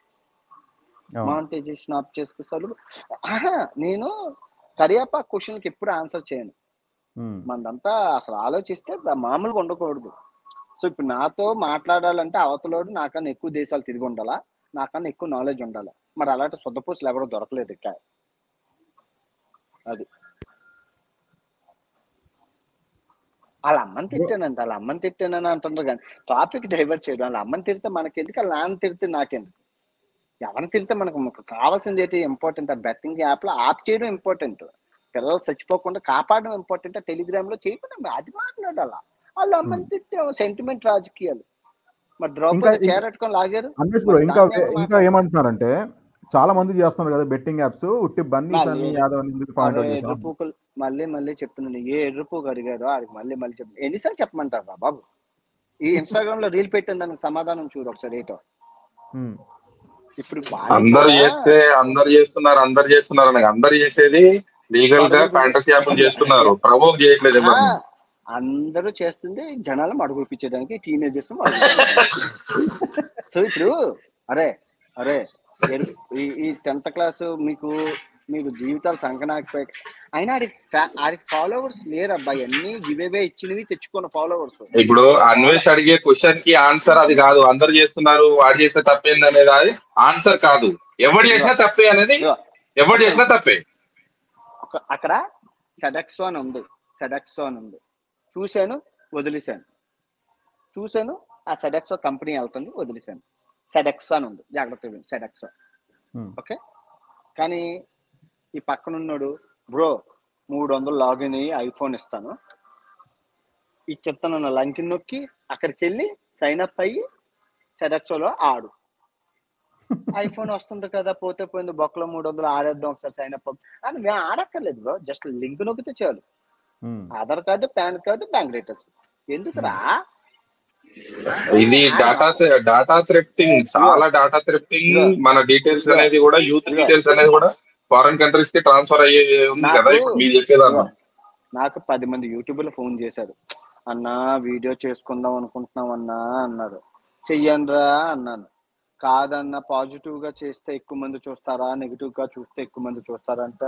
మానిటైజేషన్ ఆఫ్ చేసుకొస్తారు. నేను కరియాపా క్వశ్చన్కి ఎప్పుడు ఆన్సర్ చేయను. మనదంతా అసలు ఆలోచిస్తే మామూలుగా ఉండకూడదు. సో ఇప్పుడు నాతో మాట్లాడాలంటే అవతలోడు నాకన్నా ఎక్కువ దేశాలు తిరిగి ఉండాలా, నాకన్నా ఎక్కువ నాలెడ్జ్ ఉండాలి. మరి అలాంటి సొద్దపూసలు ఎవరో దొరకలేదు ఇక్కడ. అది వాళ్ళ అమ్మని తిట్టానని అంటున్నారు కానీ టాపిక్ డైవర్ట్ చేయడం. వాళ్ళ అమ్మని తిడితే మనకెందుకు, వాళ్ళ నాన్న తిడితే నాకెందుకు? ఎవరిని తిడితే మనకు కావాల్సింది అయితే ఇంపార్టెంట్. ఆ బెట్టింగ్ యాప్ లో ఆప్ చేయడం ఇంపార్టెంట్, పిల్లలు చచ్చిపోకుండా కాపాడడం ఇంపార్టెంట్. టెలిగ్రామ్ లో చేయకుండా అది మాట్లాడాలా. వాళ్ళ అమ్మని తిట్టే సెంటిమెంట్ రాజకీయాలు. మరి ద్రౌపది చేరట్టుకొని లాగారు. ఇంకా ఏమంటున్నారంటే చాలా మంది చేస్తున్నారు కదా బెట్టింగ్ యాప్స్, ఉట్టి బన్నీ యాదవ్ మళ్ళీ చెప్తున్నాను. ఏ ఎర్రపూకు అడిగారో ఆడికి మళ్ళీ చెప్పు. ఎన్నిసార్లు చెప్పమంటారా బాబు? ఈ ఇన్స్టాగ్రామ్ లో రీల్ పెట్టిన దానికి సమాధానం చూడు ఒకసారి ఏటో. ఇప్పుడు అందరు చేస్తున్నారు అని అందరు చేసేది లీగల్ గా ఫ్యాంటసీ యాప్లు చేస్తున్నారు, ప్రమోట్ చేయట్లేదు. అందరూ చేస్తుంది జనాలను అడుగుపించడానికి, టీనేజర్స్. సో ఇప్పుడు అరే ఈ 10th క్లాస్ మీకు జీవితాలు సంకనాకపోయి అయినా ఆడికి ఫాలోవర్స్ లేరు అబ్బాయి. అన్ని గివేవే ఇచ్చినవి తెచ్చుకున్న ఫాలోవర్స్. ఇప్పుడు అన్వేష్ అడిగే క్వశ్చన్ కి ఆన్సర్ అది కాదు. అందరు చేస్తున్నారు, వాడు చేస్తే తప్పేంది అనేది అది ఆన్సర్ కాదు. ఎవరు చేసినా తప్పే అనేది, ఎవరు చేసినా తప్పే. అక్కడ సెడెక్సో అని ఉంది, చూశాను వదిలేశాను. ఆ సెడెక్సో కంపెనీ వెళ్తుంది, వదిలేశాను. సెడెక్సో అని ఉంది, జాగ్రత్త సెడెక్సో. ఓకే, కానీ ఈ పక్కనున్నాడు బ్రో 300 లాగిన్ అయ్యి ఐఫోన్ ఇస్తాను, ఈ చెప్తాను లంకిన్ నొక్కి అక్కడికి వెళ్ళి సైన్ అప్ అయ్యి సెడెక్సోలో ఆడు. ఐఫోన్ వస్తుంది కదా, పోతే పోయింది, బొక్కలో 300 ఆడేద్దాం ఒకసారి సైన్ అప్ అని. మేము ఆడక్కర్లేదు బ్రో, జస్ట్ లింక్ నొక్కితే చాలు. Aadhaar card, pan card, bank details. ఎందుకురా ఇది డాటా థ్రెఫ్టింగ్, చాలా డాటా థ్రెఫ్టింగ్. మన డీటెయిల్స్ అనేది కూడా, యూత్ డీటెయిల్స్ అనేది కూడా ఫారెన్ కంట్రీస్ కి ట్రాన్స్ఫర్ అయ్యే ఉంది కదా ఇప్పుడు మీరు చెప్పేదాన్ని. నాకు 10 మంది యూట్యూబ్ లో ఫోన్ చేశారు, అన్నా వీడియో చేసుకుందాం అనుకుంటున్నాం అన్నా అన్నారు. చెయ్యనరా అన్నాను. కాదన్న పాజిటివ్ గా చేస్తే ఎక్కువ మంది చూస్తారా, నెగిటివ్ గా చూస్తే ఎక్కువ మంది చూస్తారంట.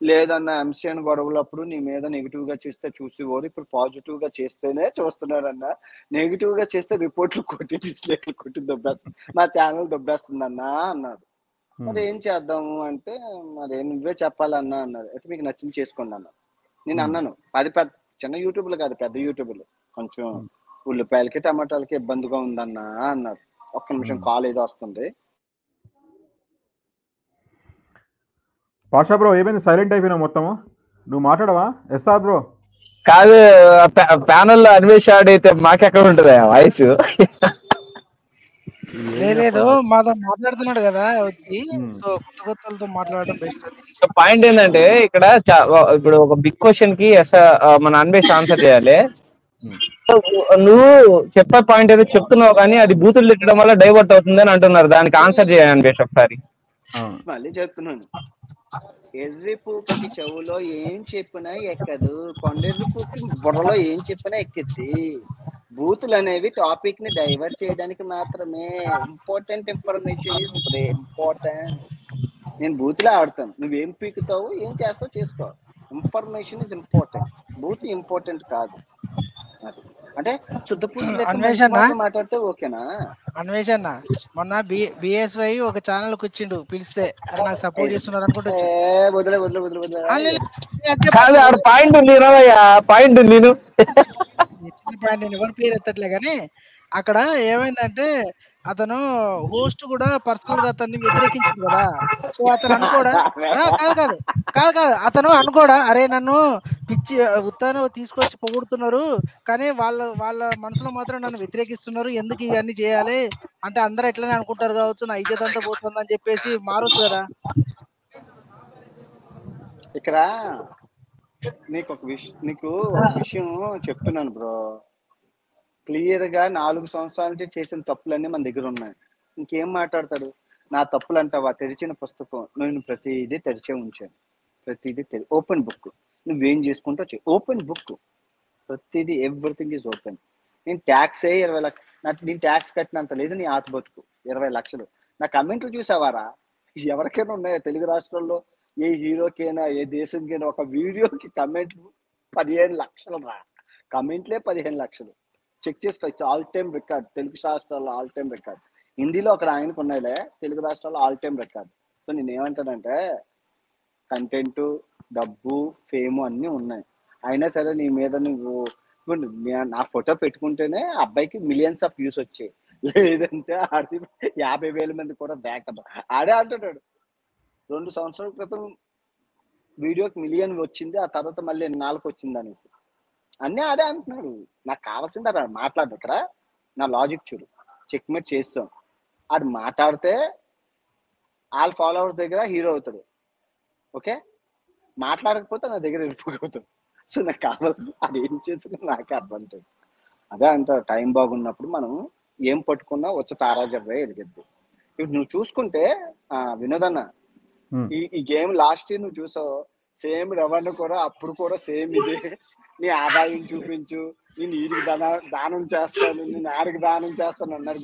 లేదన్న ఎంసీఎన్ గొడవలప్పుడు నీ మీద నెగిటివ్ గా చేస్తే చూసేవారు, ఇప్పుడు పాజిటివ్ గా చేస్తేనే చూస్తున్నారన్న. నెగిటివ్ గా చేస్తే రిపోర్ట్లు కొట్టి డిస్లైక్లు కొట్టి దొబ్బేస్తుంది, మా ఛానల్ దొబ్బేస్తుందన్నా అన్నాడు. మరి ఏం చేద్దాము అంటే, మరి నువ్వే చెప్పాలన్నా అన్నారు. అయితే మీకు నచ్చింది చేసుకోండి అన్న. నేను అన్నాను, అది పెద్ద చిన్న యూట్యూబ్లు కాదు, పెద్ద యూట్యూబ్లు, కొంచెం ఉల్లిపాయలకి టమాటాలకి ఇబ్బందిగా ఉందన్నా అన్నారు. ఒక్క నిమిషం కాల్ ఏదో వస్తుంది. పాషా బ్రో ఏమైంది, సైలెంట్ అయిపోయినా మొత్తము, నువ్వు మాట్లాడవా? ఎస్ఆర్ బ్రో కాదు, ప్యానల్ లో అన్వేష్ అయితే మాకెక్కడ ఉంటది వాయిస్? లేదు మాతో మాట్లాడుతున్నాడు కదా వచ్చి, సో కొత్త కొత్తలతో మాట్లాడడం బెస్ట్. సో పాయింట్ ఏంటంటే ఇక్కడ ఇప్పుడు ఒక బిగ్ క్వశ్చన్ కి మన అన్వేష్ ఆన్సర్ చేయాలి. నువ్వు చెప్పే పాయింట్ ఏదో చెప్తున్నావు కానీ అది బూతులు తిట్టడం వల్ల డైవర్ట్ అవుతుంది అని అంటున్నారు. దానికి ఆన్సర్ చేయాలి అన్వేష్ ఒకసారి. మళ్ళీ చెప్తున్నాను, ఎర్రి పూకి చెవులో ఏం చెప్పినా ఎక్కదు, కొండెర్రి పూకి బుర్రలో ఏం చెప్పినా ఎక్కిద్ది. బూతులు అనేవి టాపిక్ ని డైవర్ట్ చేయడానికి మాత్రమే. Important information is important. నేను బూతులే ఆడతాను, నువ్వేం పీకుతావు ఏం చేస్తావు చేసుకో. Information is important, booth important కాదు. అంటే శుద్ధ పూజ మాట్లాడితే ఓకేనా? అన్వేష్ అన్న మొన్న బిఎస్వై ఒక ఛానల్ కి వచ్చిండు, పిలిస్తే నాకు సపోర్ట్ చేస్తున్నారు అనుకుంటా. పాయింట్ నేను ఎవరి పేరు ఎత్తట్లే కానీ అక్కడ ఏమైందంటే అతను హోస్ట్ కూడా పర్సనల్ గా అతన్ని వ్యతిరేకించింది కదా. సో అతను అనుకోడా కాదు అతను అనుకోడా, అరే నన్ను పిచ్చి ఉత్తాను తీసుకొచ్చి పొగుడుతున్నారు కానీ వాళ్ళ మనసులో మాత్రం నన్ను వ్యతిరేకిస్తున్నారు, ఎందుకు ఇవన్నీ చేయాలి అంటే అందరూ ఎట్లనే అనుకుంటారు కావచ్చు, నా ఇజ్జత్ అంతా పోతుంది అని చెప్పేసి మారొచ్చు కదా. ఇక్కడ నీకు ఒక విషయం చెప్తున్నాను బ్రో, క్లియర్ గా 4 సంవత్సరాల నుంచి చేసిన తప్పులన్నీ మన దగ్గర ఉన్నాయి. ఇంకేం మాట్లాడతాడు? నా తప్పులు అంటావా? తెరిచిన పుస్తకం, నేను ప్రతిదీ తెరిచే ఉంచాను, ప్రతిదీ ఓపెన్ బుక్. నువ్వేం చేసుకుంటావు ఓపెన్ బుక్, ప్రతిదీ ఎవ్రీథింగ్ ఈజ్ ఓపెన్. నేను ట్యాక్స్ 20 లక్షలు, నేను ట్యాక్స్ కట్టినంత లేదు నీ ఆత బతుకు 20 లక్షలు. నా కమెంట్లు చూసావారా? ఎవరికైనా ఉన్నాయా తెలుగు రాష్ట్రాల్లో? ఏ హీరోకైనా ఏ దేశంకైనా ఒక వీడియోకి కమెంట్లు 15 లక్షలు రా, కమెంట్లే 15 లక్షలు. చెక్ చేసుకోవచ్చు, ఆల్ టైమ్ రికార్డ్ తెలుగు రాష్ట్రాల్లో, ఆల్ టైమ్ రికార్డ్. హిందీలో అక్కడ ఆయనకు ఉన్నాయిలే, తెలుగు రాష్ట్రాల్లో ఆల్ టైమ్ రికార్డ్. సో నేను ఏమంటానంటే, కంటెంట్, డబ్బు, ఫేమ్ అన్నీ ఉన్నాయి, అయినా సరే నీ మీద నువ్వు నా ఫోటో పెట్టుకుంటేనే అబ్బాయికి మిలియన్స్ ఆఫ్ వ్యూస్ వచ్చాయి, లేదంటే ఆడి 50,000 మంది కూడా దాకడం. ఆడే అంటున్నాడు 2 సంవత్సరాల క్రితం వీడియోకి 1 మిలియన్ వచ్చింది, ఆ తర్వాత మళ్ళీ 4 వచ్చింది అనేసి అన్నీ ఆడే అంటున్నాడు. నాకు కావాల్సింది అక్కడ మాట్లాడు. ఇక్కడ నా లాజిక్ చూడు, చెక్మేట్ చేస్తాం. ఆడు మాట్లాడితే వాళ్ళ ఫాలోవర్స్ దగ్గర హీరో అవుతాడు, ఓకే? మాట్లాడకపోతే నా దగ్గర వెళ్ళిపోతాడు. సో నాకు కావాల్సింది అది ఏం చేసినా నాకే అడ్వాంటేజ్. అదే అంటారు, టైం బాగున్నప్పుడు మనం ఏం పట్టుకున్నా వచ్చి తారాజవ్వే ఎదిగిద్ది. ఇప్పుడు నువ్వు చూసుకుంటే వినోదన్న, ఈ గేమ్ లాస్ట్ ఇయర్ నువ్వు చూసావు, సేమ్ రవాణా కూడా అప్పుడు కూడా సేమ్ ఇదే. నీ ఆదాయం చూపించు, నేను వీడికి దానం చేస్తాను, నేను ఆడికి దానం చేస్తాను అన్నారు.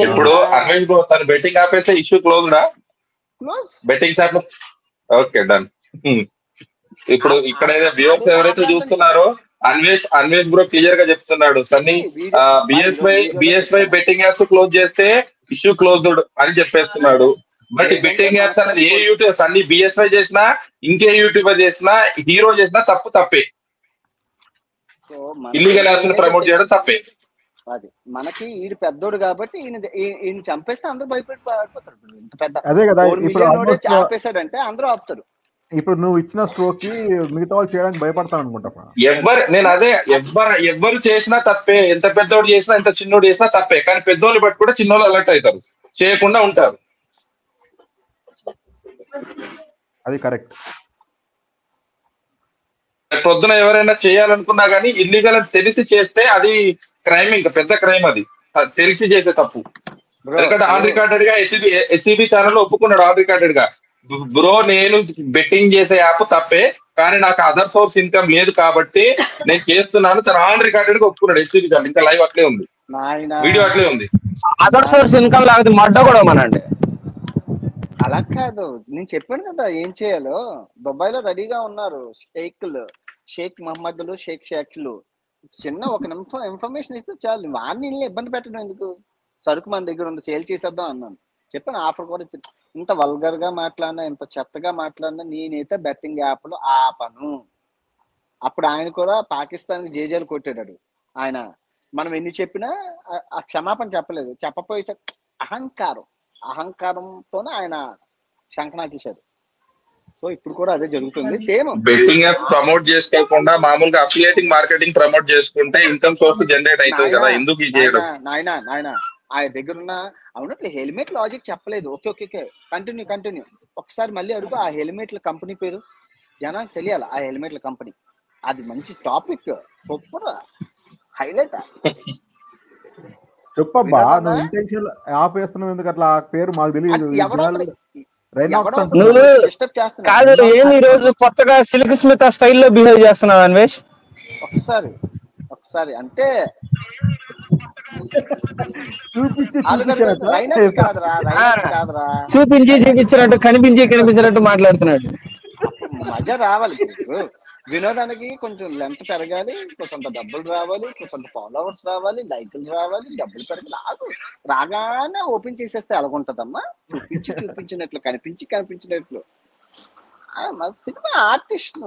ఇప్పుడు అరవింద్ బ్రో తను బెట్టింగ్ ఆపేస్తే ఇష్యూ క్లోజ్డా? Betting sir okay done. ఇప్పుడు ఇక్కడ వ్యూవర్స్ ఎవరైతే చూస్తున్నారో అన్వేష్ బ్రో క్లియర్ గా చెప్తున్నాడు, Sunny BSY betting apps close చేస్తే ఇష్యూ క్లోజ్డ్ అని చెప్పేస్తున్నాడు. బట్ బెట్టింగ్ యాప్స్ అనేది ఏ యూట్యూబర్, సన్నీ బిఎస్వై చేసినా ఇంకే యూట్యూబర్ చేసినా హీరో చేసినా తప్పే. ఇల్లీగల్ యాప్స్ ప్రమోట్ చేయడం తప్పే. అది మనకి ఈడు పెద్దోడు కాబట్టి ఈయన చంపేస్తే అందరూ భయపడి పారిపోతారు. ఇంత పెద్ద అదే కదా, ఆపేశాడంటే అందరూ ఆపుతారు. ఇప్పుడు నువ్వు ఇచ్చిన స్ట్రోక్ కి మిగతా వాళ్ళు చేయడానికి భయపడతాను అనుకుంటా. ఎవ్వరు చేసినా తప్పే, ఎంత పెద్దోడు చేసినా ఎంత చిన్నోడు చేసినా తప్పే. కానీ పెద్దోళ్ళు బట్టి కూడా చిన్నోళ్ళు అలర్ట్ అవుతారు, చేయకుండా ఉంటారు. అది కరెక్ట్. పొద్దున ఎవరైనా చేయాలనుకున్నా కానీ ఇల్లీగల్ అని తెలిసి చేస్తే అది క్రైమ్, ఇంకా పెద్ద క్రైమ్ అది, తెలిసి చేసే తప్పు. ఎందుకంటే ఆన్ రికార్డెడ్ గా ఎస్సీబీ ఛానల్ ఒప్పుకున్నాడు ఆన్ రికార్డెడ్ గా, బ్రో నేను బెట్టింగ్ చేసే యాప్ తప్పే కానీ నాకు అదర్ సోర్స్ ఇన్కమ్ లేదు కాబట్టి నేను చేస్తున్నాను, తన ఆన్ రికార్డెడ్ గా ఒప్పుకున్నాడు ఎస్సీబీ ఛానల్. ఇంకా లైవ్ అట్లే ఉంది. వీడియో అట్లే ఉంది. అదర్ సోర్స్ ఇన్కమ్ లేకపోతే మడ్డ కూడా మనండి. అలా కాదు, నేను చెప్పాను కదా ఏం చేయాలో. దుబాయ్ లో రెడీగా ఉన్నారు షేక్ మహమ్మద్లు, షేక్లు. చిన్న ఒక ఇన్ఫర్మేషన్ ఇస్తే చాలు, వాడిని ఇబ్బంది పెట్టడం ఎందుకు? సరుకు మన దగ్గర ఉంది, సేల్ చేసేద్దాం అన్నాను. చెప్పాను, ఆఫర్ కూడా ఇంత వల్గర్ గా మాట్లాడినా, ఇంత చెత్తగా మాట్లాడినా నేనైతే బెట్టింగ్ యాప్లు ఆపను. అప్పుడు ఆయన కూడా పాకిస్తాన్ జేజేలు కొట్టాడు ఆయన. మనం ఎన్ని చెప్పినా ఆ క్షమాపణ చెప్పలేదు. చెప్పపోయే అహంకారంతోనే ఆయన శంఖనాకిశారు. సో ఇప్పుడు కూడా అదే జరుగుతుంది. సేమ్ బెట్టింగ్ యాప్ ప్రమోట్ చేసుకోకుండా మామూలుగా అఫిలియేటింగ్ మార్కెటింగ్ ప్రమోట్ చేసుకుంటే ఇన్కమ్ సోర్స్ జనరేట్ అవుతుంది కదా, ఎందుకు ఇది చేయడం? నాయన ఆయన దగ్గర ఉన్న అవునట్లు హెల్మెట్ లాజిక్ చెప్పలేదు. Okay continue. ఒకసారి మళ్ళీ అడుగు, ఆ హెల్మెట్ల కంపెనీ పేరు జనానికి తెలియాలి. ఆ హెల్మెట్ల కంపెనీ అది మంచి టాపిక్, సూపర్ హైలైట్. చెప్పబ్బా, నువ్వు ఇంటెన్షన్ యాప్ వేస్తున్నావు ఎందుకు అట్లా? పేరు మాకు తెలియదు. నువ్వు కాదు ఏంది ఈ రోజు కొత్తగా సిల్క్ స్మిత్ స్టైల్లో బిహేవ్ చేస్తున్నావు అన్వేష్? ఒకసారి అంటే చూపించినట్టు కనిపించినట్టు మాట్లాడుతున్నాడు. మజా రావాలి, వినోదానికి కొంచెం లెంత్ పెరగాలి, కొంత డబ్బులు రావాలి, కొంత ఫాలోవర్స్ రావాలి, లైకులు రావాలి, డబ్బులు పెరగాలి. రాగానే ఓపెన్ చేసేస్తే ఎలాగుంటదమ్మా? చూపించినట్లు కనిపించినట్లు. సినిమా ఆర్టిస్ట్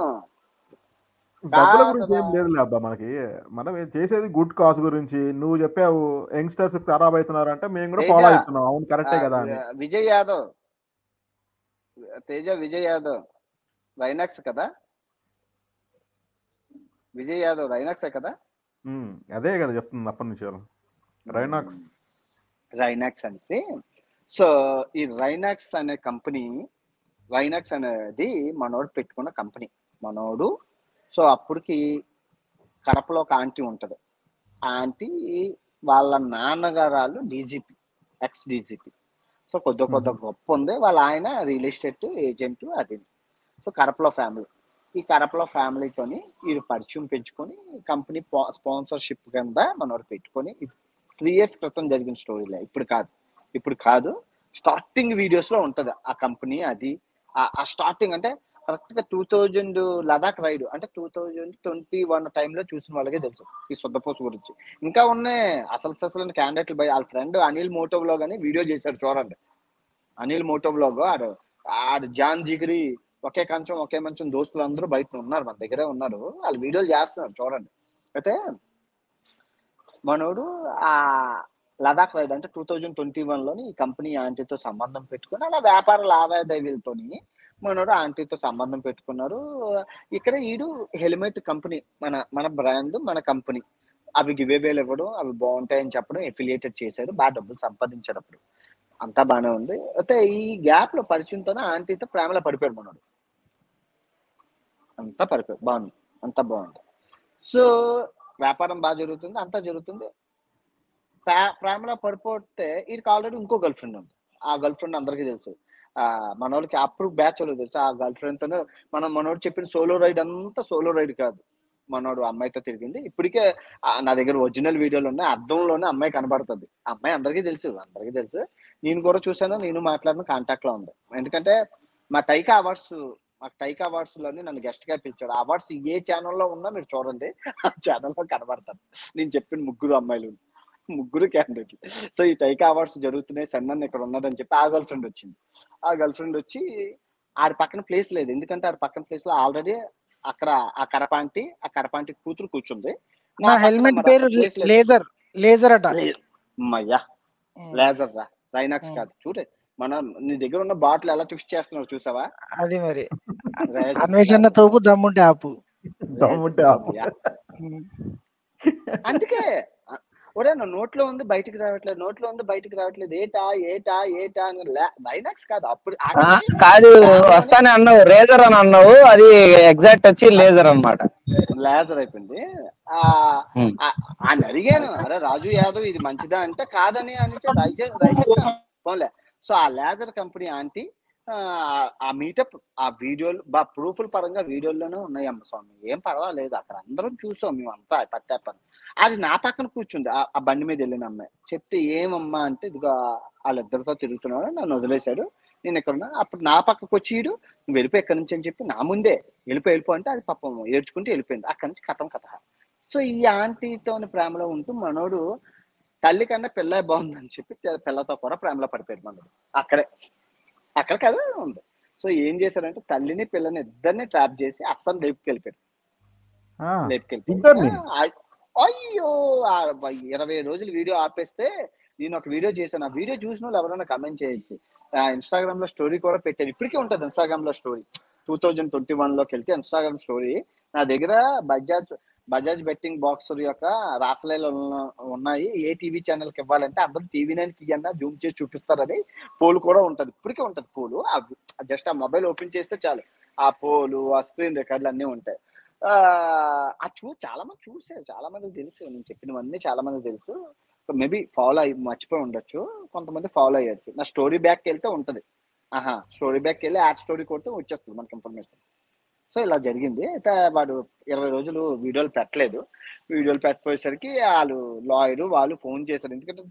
డబ్బుల గురించి ఏం లేదు అబ్బా మనకి. మనం చేసేది గుడ్ కాజ్ గురించి. నువ్వు చెప్పావు యంగ్స్టర్స్ ఖరాబ్ అవుతున్నారు అంటే మేము కూడా ఫాలో అవుతున్నాం. అవును, కరెక్టే కదా. విజయ్ యాదవ్ రైనాక్స్ కదా? విజయ్ యాదవ్ రైనాక్సే కదా? అదే కదా చెప్తుంది అప్పటి నుంచి రైనాక్స్ అనేసి. సో ఈ రైనాక్స్ అనే కంపెనీ, రైనాక్స్ అనేది మనోడు పెట్టుకున్న కంపెనీ. మనోడు సో అప్పటికి కడపలో ఒక ఆంటీ ఉంటుంది. ఆ ఆంటీ వాళ్ళ నాన్నగారు డీజీపీ, ఎక్స్ డీజీపీ. సో కొద్ది గొప్ప ఉంది. వాళ్ళ ఆయన రియల్ ఎస్టేట్ ఏజెంట్. అది సో కడపలో ఫ్యామిలీ. ఈ కడపలో ఫ్యామిలీతోని వీరు పరిచయం పెంచుకొని కంపెనీ స్పాన్సర్షిప్ కింద మనోడు పెట్టుకొని 3 years క్రితం జరిగిన స్టోరీలే, ఇప్పుడు కాదు. స్టార్టింగ్ వీడియోస్ లో ఉంటది ఆ కంపెనీ. అది ఆ స్టార్టింగ్ అంటే కరెక్ట్ గా 2000 లదాఖ్ రైడ్ అంటే 2021 టైంలో చూసిన వాళ్ళకే తెలుసు ఈ సొద్దపోసు గురించి. ఇంకా ఉన్నాయి అసలు క్యాండిడేట్లు. బై వాళ్ళ ఫ్రెండ్ అనిల్ మోటో వ్లాగ్ అని వీడియో చేశారు, చూడండి. అనిల్ మోటో వ్లాగ్ ఆడు జాన్ జిగిరి ఒకే కంచం ఒకే మంచం దోస్తులు అందరూ బయట ఉన్నారు, మన దగ్గరే ఉన్నారు. వాళ్ళు వీడియోలు చేస్తున్నారు, చూడండి. అయితే మనోడు ఆ లదాఖ్ రైడ్ అంటే 2021లోని ఈ కంపెనీ ఆంటీతో సంబంధం పెట్టుకుని అలా వ్యాపార లావాదేవీలతోని మనోడు ఆంటీతో సంబంధం పెట్టుకున్నారు. ఇక్కడ ఈడు హెల్మెట్ కంపెనీ, మన బ్రాండ్, మన కంపెనీ. అవి గివేవేలు ఇవ్వడం, అవి బాగుంటాయని చెప్పడం, ఎఫిలియేటెడ్ చేశాడు. బాగా డబ్బులు సంపాదించాడు. అప్పుడు అంతా బాగానే ఉంది. అయితే ఈ గ్యాప్ లో పరిచయంతోనే ఆంటీతో ప్రేమలో పడిపోయాడు మనోడు. అంతా బాగుంది. సో వ్యాపారం బాగా జరుగుతుంది, అంతా జరుగుతుంది. ప్రేమలో పడిపోతే వీడికి ఆల్రెడీ ఇంకో గర్ల్ ఫ్రెండ్ ఉంది. ఆ గర్ల్ ఫ్రెండ్ అందరికీ తెలుసు. మనోడికి అప్పుడు బ్యాచ్ వాళ్ళు తెలుసు. ఆ గర్ల్ ఫ్రెండ్ తోనే మనోడు చెప్పిన సోలో రైడ్ అంతా సోలో రైడ్ కాదు. మనోడు అమ్మాయితో తిరిగింది. ఇప్పటికే నా దగ్గర ఒరిజినల్ వీడియోలు ఉన్నాయి. అద్దంలోనే అమ్మాయి కనబడుతుంది. అమ్మాయి అందరికీ తెలుసు. నేను కూడా చూసాను, నేను మాట్లాడిన కాంటాక్ట్ లో ఉంది. ఎందుకంటే మా టైకా అవార్డ్స్ లోని నన్ను గెస్ట్ గా పిలిచాడు. అవార్డ్స్ ఏ ఛానల్లో ఉన్నా మీరు చూడండి, ఆ ఛానల్లో కనబడతాను. నేను చెప్పిన ముగ్గురు క్యాండిడేట్లు. సో ఈ టైకా అవార్డ్స్ జరుగుతున్నాయి, సన్నన్ ఇక్కడ ఉన్నాడని చెప్పి ఆ గర్ల్ ఫ్రెండ్ వచ్చింది. ఆ గర్ల్ ఫ్రెండ్ వచ్చి ఆడి పక్కన ప్లేస్ లేదు. ఎందుకంటే ఆడి పక్కన ప్లేస్ లో ఆల్రెడీ అక్కడ ఆ కడపాంటి కూతురు కూర్చుంది. నా హెల్మెట్ పేరు లేజర్ అట. లేజర్ రా, రైనాక్స్ కాదు. చూడే నీ దగ్గర ఉన్న బాటిల్ ఎలా ట్విస్ట్ చేస్తున్నారు చూసావా? అది మరి అన్వేషణ తోపు దమ్ముంటే ఆపు. అందుకే ఒరే నా నోట్లో ఉంది బయటికి రావట్లేదు, ఏటా అని. లైనాక్స్ కాదు, అప్పుడు కాదు వస్తానే అన్నావు, రేజర్ అని అన్నావు. అది ఎగ్జాక్ట్ వచ్చి లేజర్ అన్నమాట. లేజర్ అయిపోయింది. అని అడిగాను, అరే రాజు యాదవ్ ఇది మంచిదా అంటే కాదని అనేసి పోలే. సో ఆ లేజర్ కంపెనీ ఆంటీ ఆ మీటప్ ఆ వీడియోలు ప్రూఫ్ల పరంగా వీడియోల్లోనే ఉన్నాయి అమ్మ స్వామి, ఏం పర్వాలేదు. అక్కడ అందరం చూసాం మేము అంతా పట్టాపని. అది నా పక్కన కూర్చుంది ఆ బండి మీద వెళ్ళిన అమ్మాయి. చెప్తే ఏమమ్మా అంటే ఇదిగో వాళ్ళిద్దరితో తిరుగుతున్నాడు, నన్ను వదిలేశాడు, నేను ఇక్కడ ఉన్నా. అప్పుడు నా పక్కకు వచ్చి నువ్వు వెళ్ళిపోయి ఎక్కడి నుంచి అని చెప్పి నా ముందే వెళ్ళిపో అంటే అది పాపం ఏడ్చుకుంటూ వెళ్ళిపోయింది. అక్కడి నుంచి కథం కథ. సో ఈ ఆంటీతో ప్రేమలో ఉంటూ మనోడు తల్లి కన్నా పిల్ల బాగుందని చెప్పి పిల్లతో కూడా ప్రేమలో పడిపోయాడు మనోడు. అక్కడ కదా ఉంది. సో ఏం చేశారంటే తల్లిని పిల్లని ఇద్దరిని ట్రాప్ చేసి అస్సాం లేపుకెళ్ళిపోయాడు. అయ్యో 20 రోజులు వీడియో ఆపేస్తే నేను ఒక వీడియో చేశాను. ఆ వీడియో చూసిన వాళ్ళు ఎవరైనా కమెంట్ చేయొచ్చు. ఇన్స్టాగ్రామ్ లో స్టోరీ కూడా పెట్టాను. ఇప్పటికే ఉంటుంది ఇన్స్టాగ్రామ్ లో స్టోరీ. 2021లోకి వెళ్తే ఇన్స్టాగ్రామ్ స్టోరీ నా దగ్గర బజాజ్ బెట్టింగ్ బాక్సర్ యొక్క రాసలీలు ఉన్నాయి. ఏ టీవీ ఛానల్కి ఇవ్వాలంటే అందరూ TV9కి అన్నా జూమ్ చేసి చూపిస్తారని పోల్ కూడా ఉంటుంది. ఇప్పటికే ఉంటుంది పోలు. జస్ట్ ఆ మొబైల్ ఓపెన్ చేస్తే చాలు ఆ పోలు, ఆ స్క్రీన్ రికార్డులు అన్నీ ఉంటాయి. చాలా మంది చూసారు, చాలా మందికి తెలుసు నేను చెప్పినవన్నీ, చాలా మందికి తెలుసు. మేబీ ఫాలో అయ్యి మర్చిపోయి ఉండొచ్చు, కొంతమంది ఫాలో అయ్యొచ్చు. నా స్టోరీ బ్యాక్కి వెళ్తే ఉంటుంది. స్టోరీ బ్యాక్కి వెళ్ళి యాడ్ స్టోరీ కొడితే వచ్చేస్తుంది మనకి ఇన్ఫర్మేషన్. సో ఇలా జరిగింది. అయితే వాడు 20 రోజులు వీడియోలు పెట్టలేదు. వీడియోలు పెట్టపోయేసరికి వాళ్ళు ఫోన్ చేశారు. ఎందుకంటే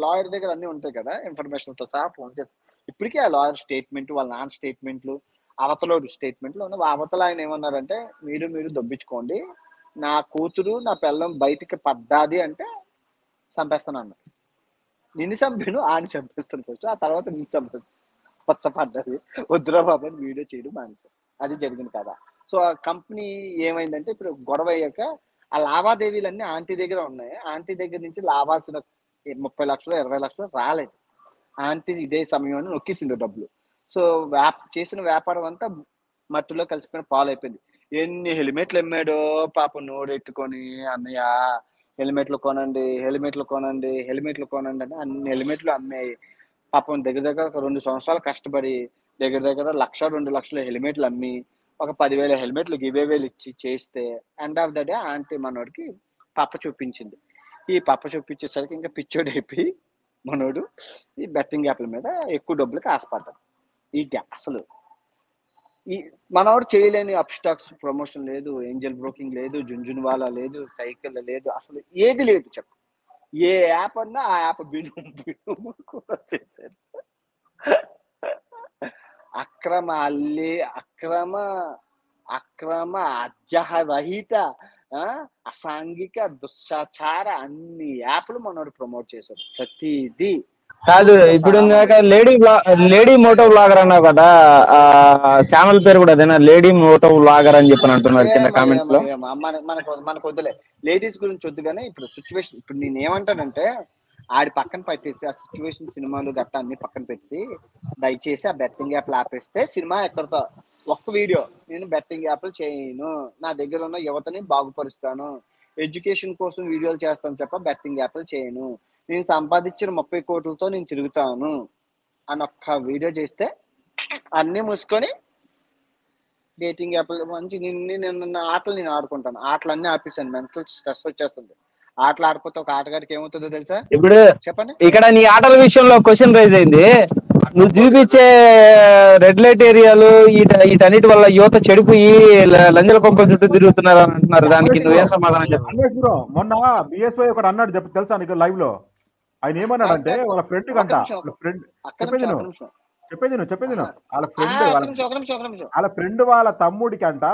లాయర్ దగ్గర అన్నీ ఉంటాయి కదా, ఇన్ఫర్మేషన్తో సహా ఫోన్ చేశారు. ఇప్పటికీ ఆ లాయర్ స్టేట్మెంట్, వాళ్ళ నాన్న స్టేట్మెంట్లు, అవతలోడు స్టేట్మెంట్లు ఉన్న. అవతల ఆయన ఏమన్నారంటే మీరు దొబ్బించుకోండి, నా కూతురు నా పిల్లం బయటికి పడ్డాది అంటే చంపేస్తాను అన్న. నిన్ను చంపాను, ఆయన చంపేస్తాను ఫస్ట్, ఆ తర్వాత నిన్ను చంపేస్తాను. పచ్చపడ్డది వద్దురా బాబు అని వీడియో చేయడం మానేశారు. అది జరిగింది కదా. సో ఆ కంపెనీ ఏమైందంటే ఇప్పుడు గొడవ అయ్యాక ఆ లావాదేవీలన్నీ ఆంటీ దగ్గర ఉన్నాయి. ఆంటీ దగ్గర నుంచి లావాల్సిన 30 లక్షలు 20 లక్షలు రాలేదు. ఆంటీ ఇదే సమయంలో నొక్కేసింది డబ్బులు. సో చేసిన వ్యాపారం అంతా మట్టిలో కలిసిపోయిన పాలైపోయింది. ఎన్ని హెల్మెట్లు అమ్మాడో పాపం నోరెట్టుకొని, అన్నయ్య హెల్మెట్లు కొనండి అని అన్ని హెల్మెట్లు అమ్మాయి. పాపం దగ్గర 2 సంవత్సరాలు కష్టపడి దగ్గర 1-2 లక్షల హెల్మెట్లు అమ్మి ఒక 10,000 హెల్మెట్లు గివేవేలు ఇచ్చి చేస్తే end of the day aunty మనోడికి పప్ప చూపించింది. ఈ పప్ప చూపించేసరికి ఇంకా పిచ్చోడు అయిపోయి మనోడు ఈ బెట్టింగ్ యాప్ల మీద ఎక్కువ డబ్బులకి ఆశపడ్డాడు. అసలు ఈ మనోడు చేయలేని అప్ స్టాక్స్ ప్రమోషన్ లేదు, ఏంజల్ బ్రోకింగ్ లేదు, జున్జున్వాలా లేదు, సైకిల్ లేదు, అసలు ఏది లేదు. చెప్పు ఏ యాప్ అన్నా ఆ యాప్ బిల్లు కూడా చేశారు. అక్రమ అత్యాహరహిత అసాంఘిక దుశ్చాచార అన్ని యాప్లు మనోడు ప్రమోట్ చేశారు. ప్రతిదీ కాదు. ఇప్పుడు లేడీ మోటో బ్లాగర్ అన్నావు కదా, ఛానల్ పేరు కూడా అదేనా, లేడీ మోటో బ్లాగర్ అని చెప్పి అంటున్నారు కింద కామెంట్స్ లో. మనకు వద్దులే, లేడీస్ గురించి వద్దు. కానీ ఇప్పుడు సిచ్యువేషన్, ఇప్పుడు నేను ఏమంటానంటే ఆడి పక్కన పెట్టేసి ఆ సిచ్యువేషన్ సినిమాలు గట్టా అన్ని పక్కన పెట్టి దయచేసి ఆ బెట్టింగ్ యాప్లు ఆపేస్తే సినిమా ఎక్కడితో. ఒక్క వీడియో నేను బెట్టింగ్ యాప్లు చేయను, నా దగ్గర ఉన్న యువతని బాగుపరుస్తాను, ఎడ్యుకేషన్ కోసం వీడియోలు చేస్తాను తప్ప బెట్టింగ్ యాప్లు చేయను, నేను సంపాదించిన 30 కోట్లతో నేను తిరుగుతాను అని ఒక్క వీడియో చేస్తే అన్నీ మూసుకొని డేటింగ్ యాప్లు మంచి నిన్న ఆటలు నేను ఆడుకుంటాను. ఆటలన్నీ ఆపేసాను, మెంటల్ స్ట్రెస్ వచ్చేస్తుంది. ఆటలు ఆడిపోతే ఒక ఆటగాడికి ఏమవుతుందో తెలుసా? ఇప్పుడు చెప్పండి. ఇక్కడ నీ ఆటల విషయంలో క్వశ్చన్ రైజ్ అయింది. నువ్వు చూపించే రెడ్ లైట్ ఏరియాలు వీటన్నిటి వల్ల యువత చెడిపోయి లంజల కొంపల చుట్టూ తిరుగుతున్నారు అని అంటున్నారు. దానికి నువ్వేం సమాధానం చెప్పు? మొన్న బిఎస్వై ఒకటి అన్నాడు తెలుసా నీకు లైవ్ లో? ఆయన ఏమన్నాడంటే వాళ్ళ ఫ్రెండ్ కంట, చెప్పేది వాళ్ళ ఫ్రెండ్ వాళ్ళ తమ్ముడికి అంట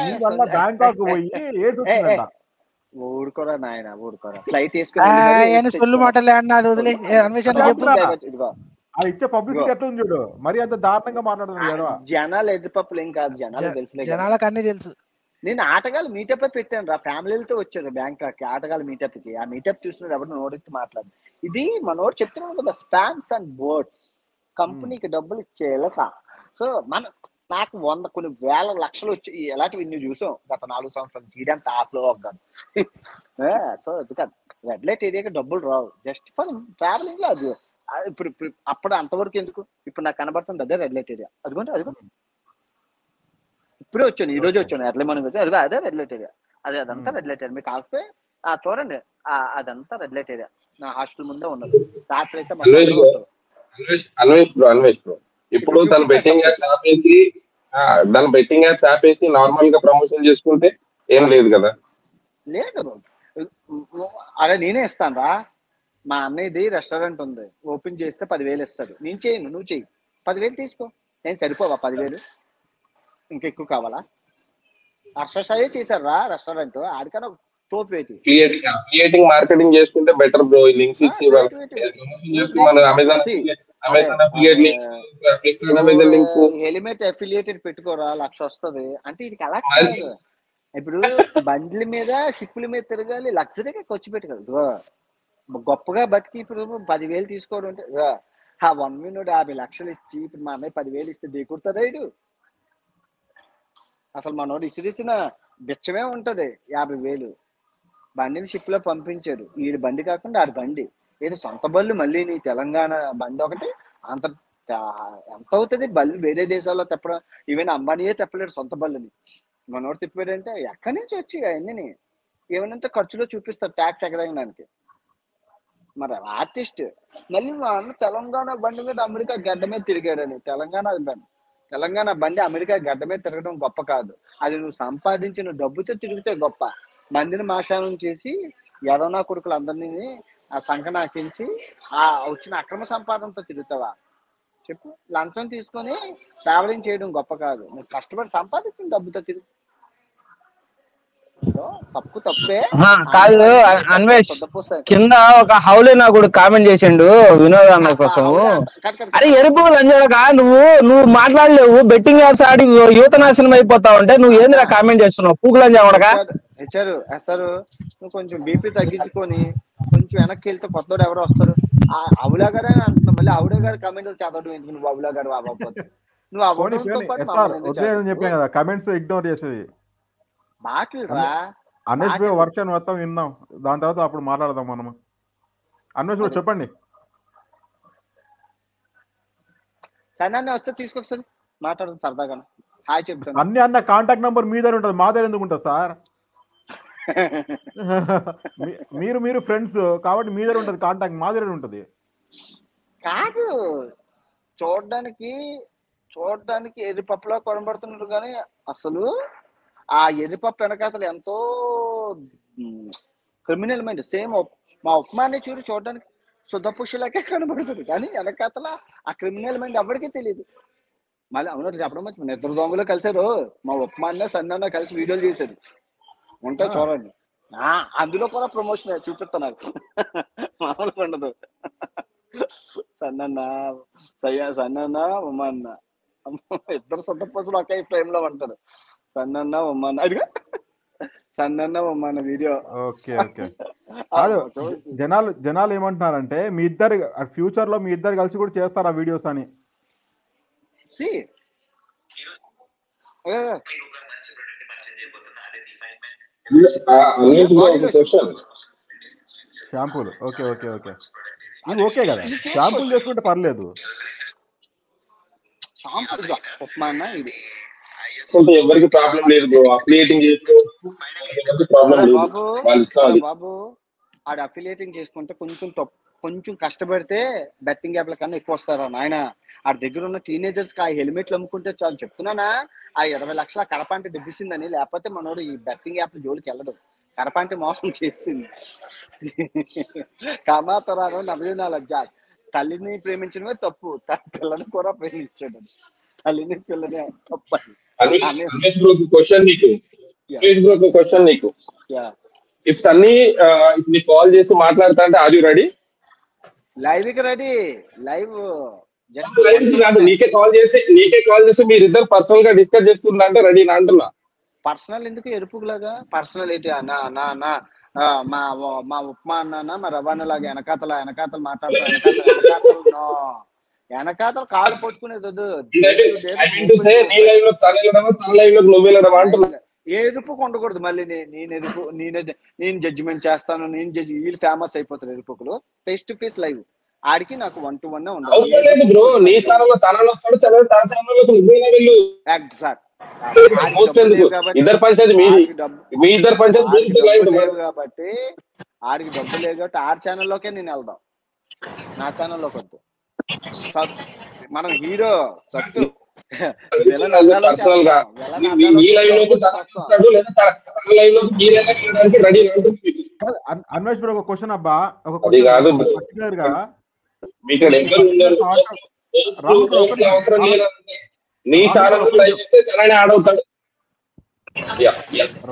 నీ వల్ల బ్యాంకాక్ పోయి ఏడుస్తుందంట. ఊరుకోరా నాయన, ఊరుకోరా. ఫ్లైట్ వేసుకుని అది ఇచ్చే పబ్లిసిటీ ఎట్లా ఉంది చూడు, మరి అంత దారుణంగా మాట్లాడుతున్నాడు. జనాలు ఎదుపప్పులు ఏం కాదు, జనాలు తెలుసు, జనాలకు అన్ని తెలుసు. నేను ఆటగాళ్ళు మీటప్ పెట్టాను రా, ఫ్యామిలీలతో వచ్చాడు బ్యాంకాక్ ఆటగాళ్ళు మీటప్ కి. ఆ మీటప్ చూసినప్పుడు ఎవరు నోడెత్తి మాట్లాడు. ఇది మనోడు చెప్తున్నాడు కదా, స్పామ్స్ అండ్ బోర్డ్స్. కంపెనీకి డబ్బులు ఇచ్చేలక. సో నాకు 100 కొన్ని వేల లక్షలు వచ్చి ఎలాంటివి ఇన్ని చూసాం గత 4 సంవత్సరాలు. తీయడానికి ఆప్లో అవ్వగాను. సో ఎందుకంటే రెడ్ లైట్ ఏరియాకి డబ్బులు రావు, జస్ట్ ఫర్ ట్రావెలింగ్ లో. అది ఇప్పుడు అప్పుడు అంతవరకు ఎందుకు? ఇప్పుడు నాకు కనబడుతుంది అదే రెడ్ లైట్ ఏరియా. అదిగోండి ఇప్పుడే వచ్చాను, ఈ రోజు వచ్చాను ఎర్లీ మార్నింగ్ వచ్చి. అదిగో అదే రెడ్ లైట్ ఏరియా, అదంతా రెడ్ లైట్ ఏరియా. మీకు కాస్తే చూడండి, అదంతా రెడ్ లైట్ ఏరియా. నా హాస్టల్ ముందే ఉన్నది. రాత్రి అయితే అన్వేష్ బ్రో ఇప్పుడు తన బెట్టింగ్ యాప్స్ ఆపేసి దాని బెట్టింగ్ యాప్స్ ఆపేసి నార్మల్ గా ప్రమోషన్ చేసుకుంటే ఏం లేదు కదా. లేదు అదే నేనే ఇస్తాను రా. మా అన్నయ్యది రెస్టారెంట్ ఉంది, ఓపెన్ చేస్తే 10,000 ఇస్తాడు. నేను చేయను, నువ్వు చెయ్యి, 10,000 తీసుకో. నేను సరిపోవా 10,000? ఇంకెక్కువ కావాలా? హర్షసాయే చేశారు రా రెస్టారెంట్, ఆడికన్నా తోపేటి. క్రియేటింగ్ మార్కెటింగ్ చేసుకుంటే బెటర్ బ్రో. లింక్స్ ఇచ్చి మన హెలిమెట్ అఫిలియేటెడ్ పెట్టుకోరా, 1,00,000 వస్తుంది అంటే. ఇది అలా కాదు. ఇప్పుడు బండ్ల మీద షిప్పుల మీద తిరగాలి, లగ్జరీగా ఖర్చు పెట్టగలదు. గొప్పగా బతికి ఇప్పుడు 10,000 తీసుకోవడం అంటే, ఆ 1 minute 50 లక్షలు ఇచ్చి ఇప్పుడు మా అన్నయ్య 10,000 ఇస్తే దిగుతారా? ఇడు అసలు మనోడు ఇసిరిసిన బిచ్చమే ఉంటది. 50,000 బండిని షిప్ లో పంపించాడు. ఈ బండి కాకుండా ఆడి బండి ఏదో సొంత బళ్ళు. మళ్ళీ నీ తెలంగాణ బండి ఒకటి అంత ఎంత అవుతుంది బళ్ళు? వేరే దేశాల్లో తెప్పడం, ఈవెన్ అంబానీయే తెప్పలేడు సొంత బళ్ళని. మనోడు తిప్పాడంటే ఎక్కడి నుంచి వచ్చి అవన్నీ ఏమనంటే ఖర్చులో చూపిస్తారు ట్యాక్స్ ఎగదగడానికి. మరి ఆర్టిస్ట్ మళ్ళీ మా అన్న తెలంగాణ బండి మీద అమెరికా గడ్డ మీద తిరిగాడని. తెలంగాణ బండి అమెరికా గడ్డ మీద తిరగడం గొప్ప కాదు, అది నువ్వు సంపాదించిన డబ్బుతో తిరిగితే గొప్ప. మందిని మాషానం చేసి యదవనా కొడుకులు అందరినీ ఆ సంకనాకించి ఆ వచ్చిన అక్రమ సంపాదనతో తిరుగుతావా చెప్పు? లంచం తీసుకొని ట్రావెలింగ్ చేయడం గొప్ప కాదు, నువ్వు కష్టపడి సంపాదించిన డబ్బుతో తిరుగు. తప్పు తప్పే కాదు. అన్వేష్ కింద ఒక హౌలేనా కూడా కామెంట్ చేసిండు వినోద్ అన్న కోసం. అరే ఎరుపు లంజడగా నువ్వు మాట్లాడలేవు, బెట్టింగ్ యాప్స్ ఆడి యువత నాశనం అయిపోతావు అంటే నువ్వు ఏందిరా కామెంట్ చేస్తున్నావు? పూకు లంజడగా ఇచ్చారు సార్. నువ్వు కొంచెం బీపీ తగ్గించుకొని కొంచెం వెనక్కి వెళ్తే కొత్తోడు ఎవరు వస్తారు? అవులా గారు అని అంటున్నావు. మళ్ళీ అవులా గారు కామెంట్ చదవడం ఎందుకు? నువ్వు అవులా గారు అవ్వకపోతే నువ్వు అవ్వడంతో పాటు చెప్పాను కదా, కమెంట్స్ ఇగ్నోర్ చేసేది మాటలు రా. అన్వేష్ వర్షన్ మొత్తం విన్నాం, దాని తర్వాత అప్పుడు మాట్లాడదాం మనము. అన్వేష్ చెప్పండి. సన్నాన్ని వస్తే తీసుకొస్తారు, మాట్లాడదాం సరదాగా. హాయ్ చెప్తాను. అన్ని అన్న కాంటాక్ట్ నెంబర్ మీ దగ్గర ఉంటుంది, మా దగ్గర ఎందుకు ఉంటుంది సార్? మీరు ఫ్రెండ్స్ కాబట్టి మీ దగ్గర ఉంటుంది కాంటాక్ట్, మా దగ్గర ఉంటుంది కాదు. చూడడానికి ఎర్రిపప్పులా కొనబడుతున్నారు కానీ అసలు ఆ ఎర్రిపప్పు వెనకాతలు ఎంతో క్రిమినల్ మైండ్. సేమ్ మా ఉప్మాని చూడడానికి శుద్ధపుషులకే కనబడుతుంది కానీ వెనకాతల ఆ క్రిమినల్ మైండ్ ఎవరికీ తెలియదు. మళ్ళీ అవును చెప్పడం మంచి నిద్ర దొంగలో కలిసారు. మా ఉప్మాన్న సన్న కలిసి వీడియోలు చేశారు, ఉంటాయి చూడండి. అందులో కూడా ప్రమోషన్ చూపిస్తున్నారు, మామూలుగా ఉండదు. సన్న ఉమ్మన్న ఇద్దరు శుద్ధపుషులు ఒకే ఫ్రేమ్ లో ఉంటారు. సన్న ఉమ్మన్న, అదిగా సన్న ఉమ్మన్న వీడియో. Okay okay. జనాలు ఏమంటున్నారంటే మీ ఇద్దరు ఫ్యూచర్ లో మీ ఇద్దరు కలిసి కూడా చేస్తారు ఆ వీడియోస్ అని. షాంపూలు ఓకే ఓకే ఓకే, ఇది ఓకే కదా, షాంపూలు చేసుకుంటే పర్లేదు. ఎవరికి ప్రాబ్లం లేదు బ్రో, అఫిలియేటింగ్ బాబు. ఆడు అఫిలియేటింగ్ చేసుకుంటే కొంచెం కష్టపడితే బెట్టింగ్ యాప్ల కన్నా ఎక్కువ వస్తారా నాయన. ఆడి దగ్గర ఉన్న టీనేజర్స్ కి ఆ హెల్మెట్లు అమ్ముకుంటే చాలు. చెప్తున్నానా, ఆ 20 లక్షల కడపంటి దెబ్బిసిందని. లేకపోతే మనోడు ఈ బెట్టింగ్ యాప్ల జోలికి వెళ్ళడు. కడపంటి మోసం చేసింది. కామాతరాను నవీన లజ్జ. తల్లిని ప్రేమించడమే తప్పు, పిల్లని కూడా ప్రేమించాడు. తల్లిని పిల్లని తప్పు. క్వశ్చన్ నీకు, ఇఫ్ సన్నీ నీకు కాల్ చేసి మాట్లాడతా అంటే ఆర్ యు రెడీ? లైవ్ కి రెడీ. లైవ్ కాదు, నీకే కాల్ చేసి మీరిద్దరు పర్సనల్ గా డిస్కస్ చేసుకుంటా అంటే రెడీ నా అంటున్నా. పర్సనల్ ఎందుకు ఎరుపులాగా? పర్సనల్ ఏంటి అన్న మా ఉప్మా అన్న మా రవాణా లాగా వెనకాతలు మాట్లాడతా. వెనకాతలు కాళ్ళు పట్టుకునేది ఎరుపు ఉండకూడదు. మళ్ళీ నేను జడ్జిమెంట్ చేస్తాను, వీళ్ళు ఫేమస్ అయిపోతారు ఎరుపుకులు. ఫేస్ టు ఫేస్ లైవ్ ఆడికి నాకు 1-to-1 ఉండాలి. కాబట్టి ఆడికి డబ్బు లేదు కాబట్టి ఆడి ఛానల్లోకే నేను వెళ్దాం, నా ఛానల్లోకి వద్దు. మనం హీరో సత్తు పర్సనల్ గా మీ లైవ్ లోకి తరలిస్తాడు లేదా లైవ్ లోకి మీరైనా చేయడానికి రెడీ అన్వేష్ బ్రో ఒక క్వశ్చన్ అబ్బా, ఒక అది కాదు పర్టికులర్ గా మీకు ఎవరు ఉన్నారు అవసరం లేదు. నీ ఛానల్ లైవ్ ఇస్తే తననే ఆడవుతాడు.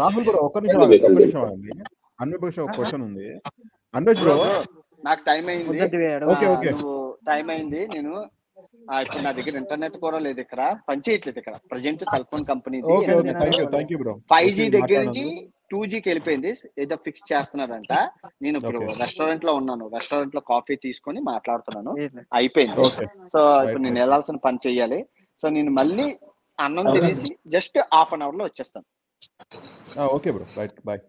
రాహుల్ బ్రో ఒక్క నిమిషం అండి. అన్వేష్ ఒక క్వశ్చన్ ఉంది. అన్వేష్ బ్రో నాకు టైం అయింది, టైం అయింది. నేను ఇప్పుడు నా దగ్గర ఇంటర్నెట్ కూడా లేదు, ఇక్కడ పనిచేయట్లేదు. ఇక్కడ present cell phone company 5G దగ్గర నుంచి 2Gకి వెళ్ళిపోయింది. ఏదో ఫిక్స్ చేస్తున్నారంట. నేను ఇప్పుడు రెస్టారెంట్ లో ఉన్నాను, రెస్టారెంట్ లో కాఫీ తీసుకొని మాట్లాడుతున్నాను, అయిపోయింది. సో ఇప్పుడు నేను వెళ్ళాల్సిన పని చెయ్యాలి. సో నేను మళ్ళీ అన్నం తినేసి జస్ట్ హాఫ్ అన్ అవర్ లో వచ్చేస్తాను. Okay bro, right, bye.